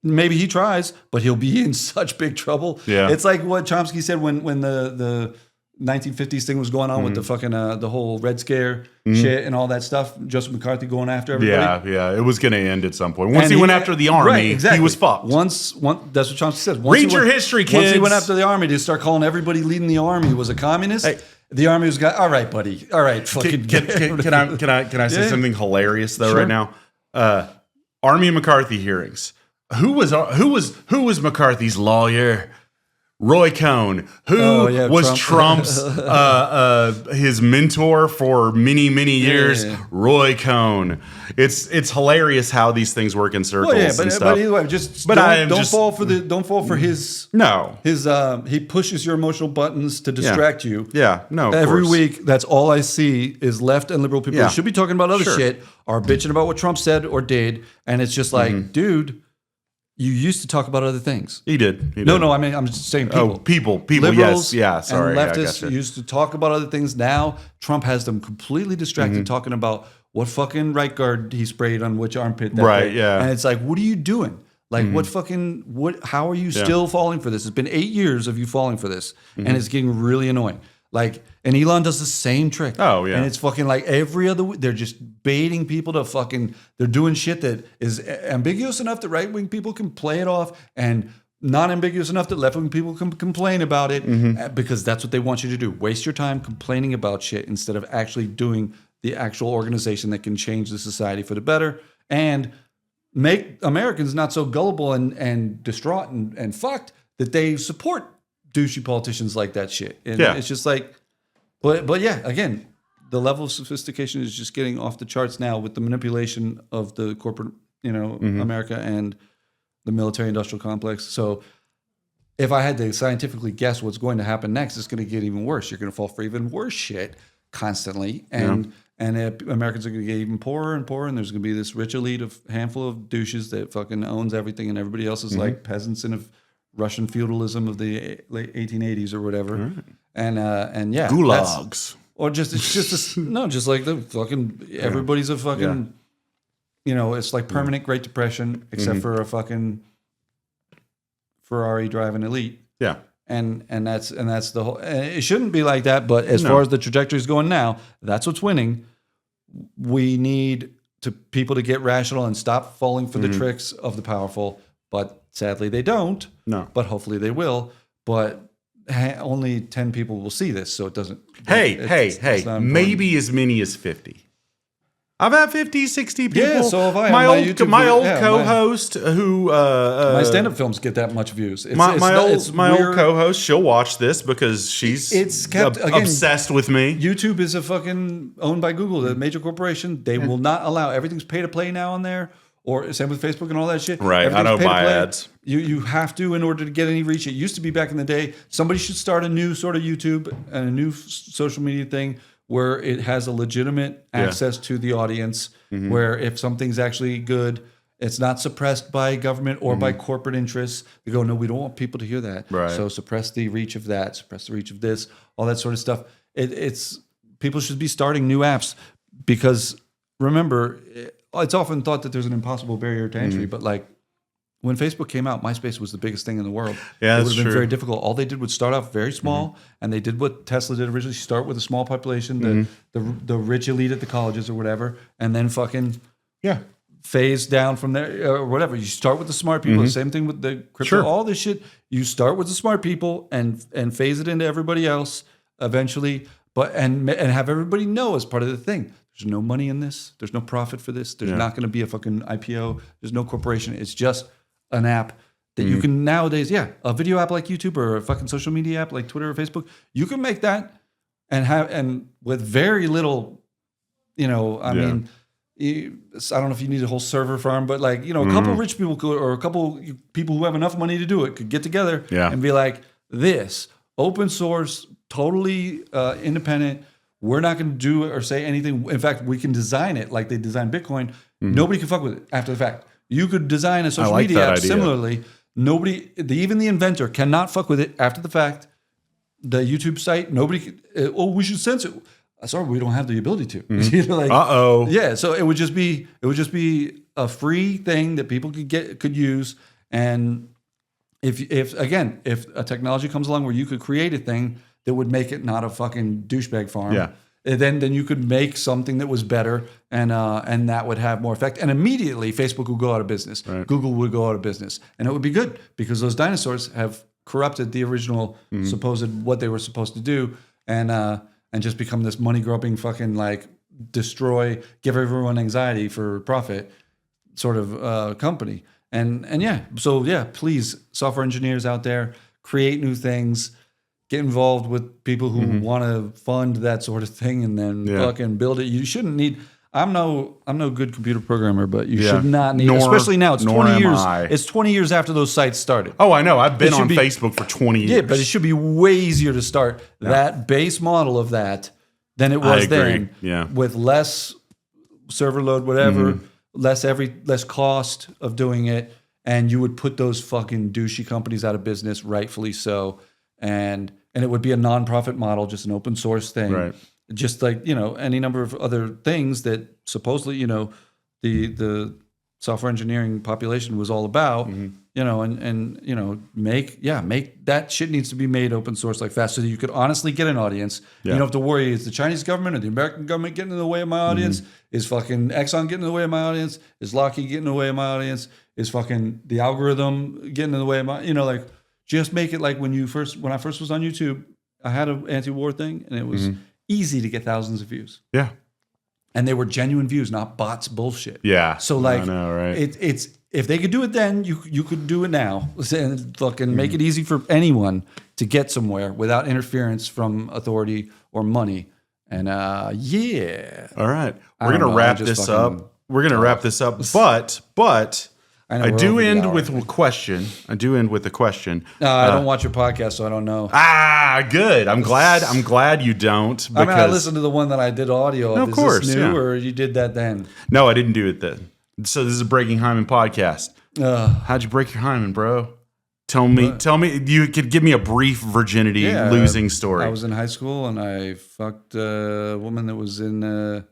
maybe he tries, but he'll be in such big trouble. Yeah. It's like what Chomsky said when the 1950s thing was going on with the fucking the whole Red Scare shit and all that stuff. Joseph McCarthy going after everybody. Yeah, it was going to end at some point. Once he went after the army, he was fucked. Once that's what Chomsky said. Read your history, kids. Once he went after the army to start calling everybody leading the army was a communist. Hey. The army was all right, buddy. All right, fucking. Can I say something hilarious though right now? Army McCarthy hearings. Who was McCarthy's lawyer? Roy Cohn, who was Trump's his mentor for many years. Roy Cohn. It's hilarious how these things work in circles and stuff. But either way, don't fall for his. No, he pushes your emotional buttons to distract you. Yeah, no. Every week, that's all I see is left and liberal people who should be talking about other shit are bitching about what Trump said or did, and it's just like, dude. You used to talk about other things. He did. No, I mean, I'm just saying people. Oh, people. Liberals sorry. and leftists used to talk about other things. Now, Trump has them completely distracted talking about what fucking right guard he sprayed on which armpit that day. Yeah. And it's like, what are you doing? Like, how are you still falling for this? It's been 8 years of you falling for this, and it's getting really annoying. Like, and Elon does the same trick. Oh, yeah. And it's fucking like every other week, they're just baiting people to they're doing shit that is ambiguous enough that right-wing people can play it off and not ambiguous enough that left-wing people can complain about it because that's what they want you to do. Waste your time complaining about shit instead of actually doing the actual organization that can change the society for the better and make Americans not so gullible and distraught and fucked that they support douchey politicians like that shit. And it's just like, but yeah, again, the level of sophistication is just getting off the charts now with the manipulation of the corporate, America and the military industrial complex. So if I had to scientifically guess what's going to happen next, it's going to get even worse. You're going to fall for even worse shit constantly. And Americans are going to get even poorer and poorer. And there's going to be this rich elite of handful of douches that fucking owns everything. And everybody else is like peasants in a Russian feudalism of the late 1880s or whatever, and gulags, or just just like the fucking everybody's a fucking, it's like permanent Great Depression except for a fucking Ferrari driving elite, and that's the whole. It shouldn't be like that, but as far as the trajectory is going now, that's what's winning. We need people to get rational and stop falling for the tricks of the powerful, but sadly they don't. No. But hopefully they will. But only 10 people will see this, so it doesn't. Hey, maybe as many as 50. I've had 50, 60 people. Yeah, so have I. My old co-host who my stand-up films get that much views. My old co-host, she'll watch this because she's obsessed with me. YouTube is a fucking owned by Google, the major corporation. They will not allow, everything's pay to play now on there. Or same with Facebook and all that shit. Right, I don't buy ads. You have to in order to get any reach. It used to be back in the day, somebody should start a new sort of YouTube and a new social media thing where it has a legitimate access to the audience, where if something's actually good, it's not suppressed by government or by corporate interests. They go, no, we don't want people to hear that. Right. So suppress the reach of that, suppress the reach of this, all that sort of stuff. It's people should be starting new apps because remember, it's often thought that there's an impossible barrier to entry, but like when Facebook came out, MySpace was the biggest thing in the world. Yeah, it would have been very difficult. All they did was start off very small, and they did what Tesla did originally: start with a small population, the rich elite at the colleges or whatever, and then fucking phase down from there or whatever. You start with the smart people. The same thing with the crypto. All this shit. You start with the smart people and phase it into everybody else eventually, but and have everybody know as part of the thing. There's no money in this. There's no profit for this. There's not going to be a fucking IPO. There's no corporation. It's just an app that you can nowadays, a video app like YouTube or a fucking social media app like Twitter or Facebook. You can make that and with very little, I mean, I don't know if you need a whole server farm, but like, a couple rich people could, or a couple people who have enough money to do it could get together and be like, this open source, totally independent. We're not going to do it or say anything. In fact, we can design it like they designed Bitcoin. Nobody can fuck with it after the fact. You could design a social media app similarly. Nobody, even the inventor, cannot fuck with it after the fact. The YouTube site, nobody. We should censor it. Sorry, we don't have the ability to. Yeah, so it would just be a free thing that people could use. And if a technology comes along where you could create a thing that would make it not a fucking douchebag farm. Then you could make something that was better, and that would have more effect. And immediately, Facebook would go out of business. Right. Google would go out of business, and it would be good because those dinosaurs have corrupted the original supposed what they were supposed to do, and just become this money grubbing fucking like destroy, give everyone anxiety for profit sort of company. And please, software engineers out there, create new things. Get involved with people who want to fund that sort of thing, and then fucking build it. You shouldn't need. I'm no good computer programmer, but you should not need. Especially now, it's 20 years. It's 20 years after those sites started. Oh, I know. I've been on Facebook for 20 years. Yeah, but it should be way easier to start that base model of that than it was then. Yeah, with less server load, whatever, less cost of doing it, and you would put those fucking douchey companies out of business, rightfully so. And it would be a nonprofit model, just an open source thing, right? Just like any number of other things that supposedly the software engineering population was all about, make that shit needs to be made open source like fast so that you could honestly get an audience. You don't have to worry, is the Chinese government or the American government getting in the way of my audience? Is fucking Exxon getting in the way of my audience? Is Lockheed getting in the way of my audience? Is fucking the algorithm getting in the way of my, just make it like when I first was on YouTube, I had an anti-war thing, and it was easy to get thousands of views. Yeah. And they were genuine views, not bots bullshit. Yeah. So like, I know, right? It's if they could do it then, you could do it now. And fucking make it easy for anyone to get somewhere without interference from authority or money. And All right. We're gonna wrap this up. But I do end with a question. I don't watch your podcast, so I don't know. Good. I'm glad you don't. I mean, I listened to the one that I did audio of. No, of course, is this new, or you did that then? No, I didn't do it then. So this is a Breaking Hyman podcast. How'd you break your hymen, bro? Tell me. You could give me a brief virginity losing story. I was in high school and I fucked a woman that was in.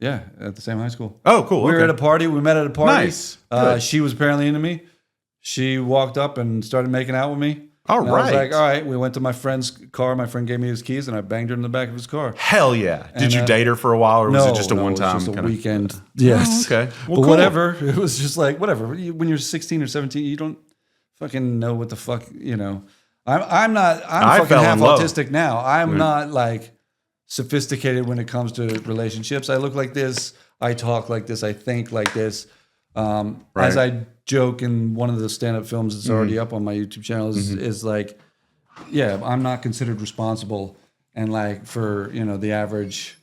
At the same high school. Oh, cool. We were at a party. We met at a party. Nice. She was apparently into me. She walked up and started making out with me. All right. I was like, all right. We went to my friend's car. My friend gave me his keys, and I banged her in the back of his car. Hell yeah. Did you date her for a while, or was it just a one-time? It was just a weekend. Yes. Oh, okay. Well, but cool. Whatever. It was just like, whatever. When you're 16 or 17, you don't fucking know what the fuck, I'm fucking half autistic now. I'm not like sophisticated when it comes to relationships. I look like this. I talk like this. I think like this. As I joke in one of the stand-up films that's already up on my YouTube channel is like, yeah, I'm not considered responsible. And like for, the average,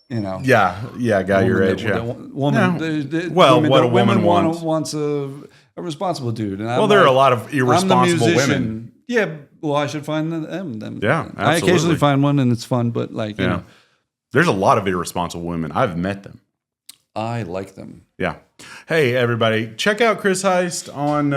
guy your age, woman, what a woman wants a responsible dude. And there are a lot of irresponsible women. Yeah, well, I should find them. Yeah, absolutely. I occasionally find one, and it's fun. But like, you know, there's a lot of irresponsible women. I've met them. I like them. Yeah. Hey, everybody, check out Chris Heist on.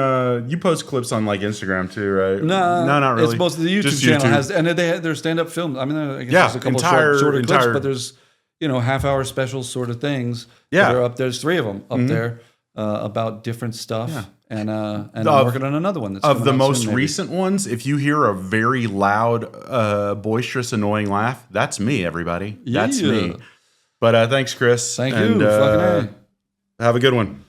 You post clips on like Instagram too, right? No, not really. It's mostly the YouTube channel has, and they have their stand-up films. I mean, I guess there's a couple short clips, but there's half-hour special sort of things. that are up. There's 3 of them up there about different stuff. Yeah. And I'm working on another one. That's of the most recent ones, if you hear a very loud, boisterous, annoying laugh, that's me, everybody. That's me. But thanks, Chris. Thank you. Fucking have a good one.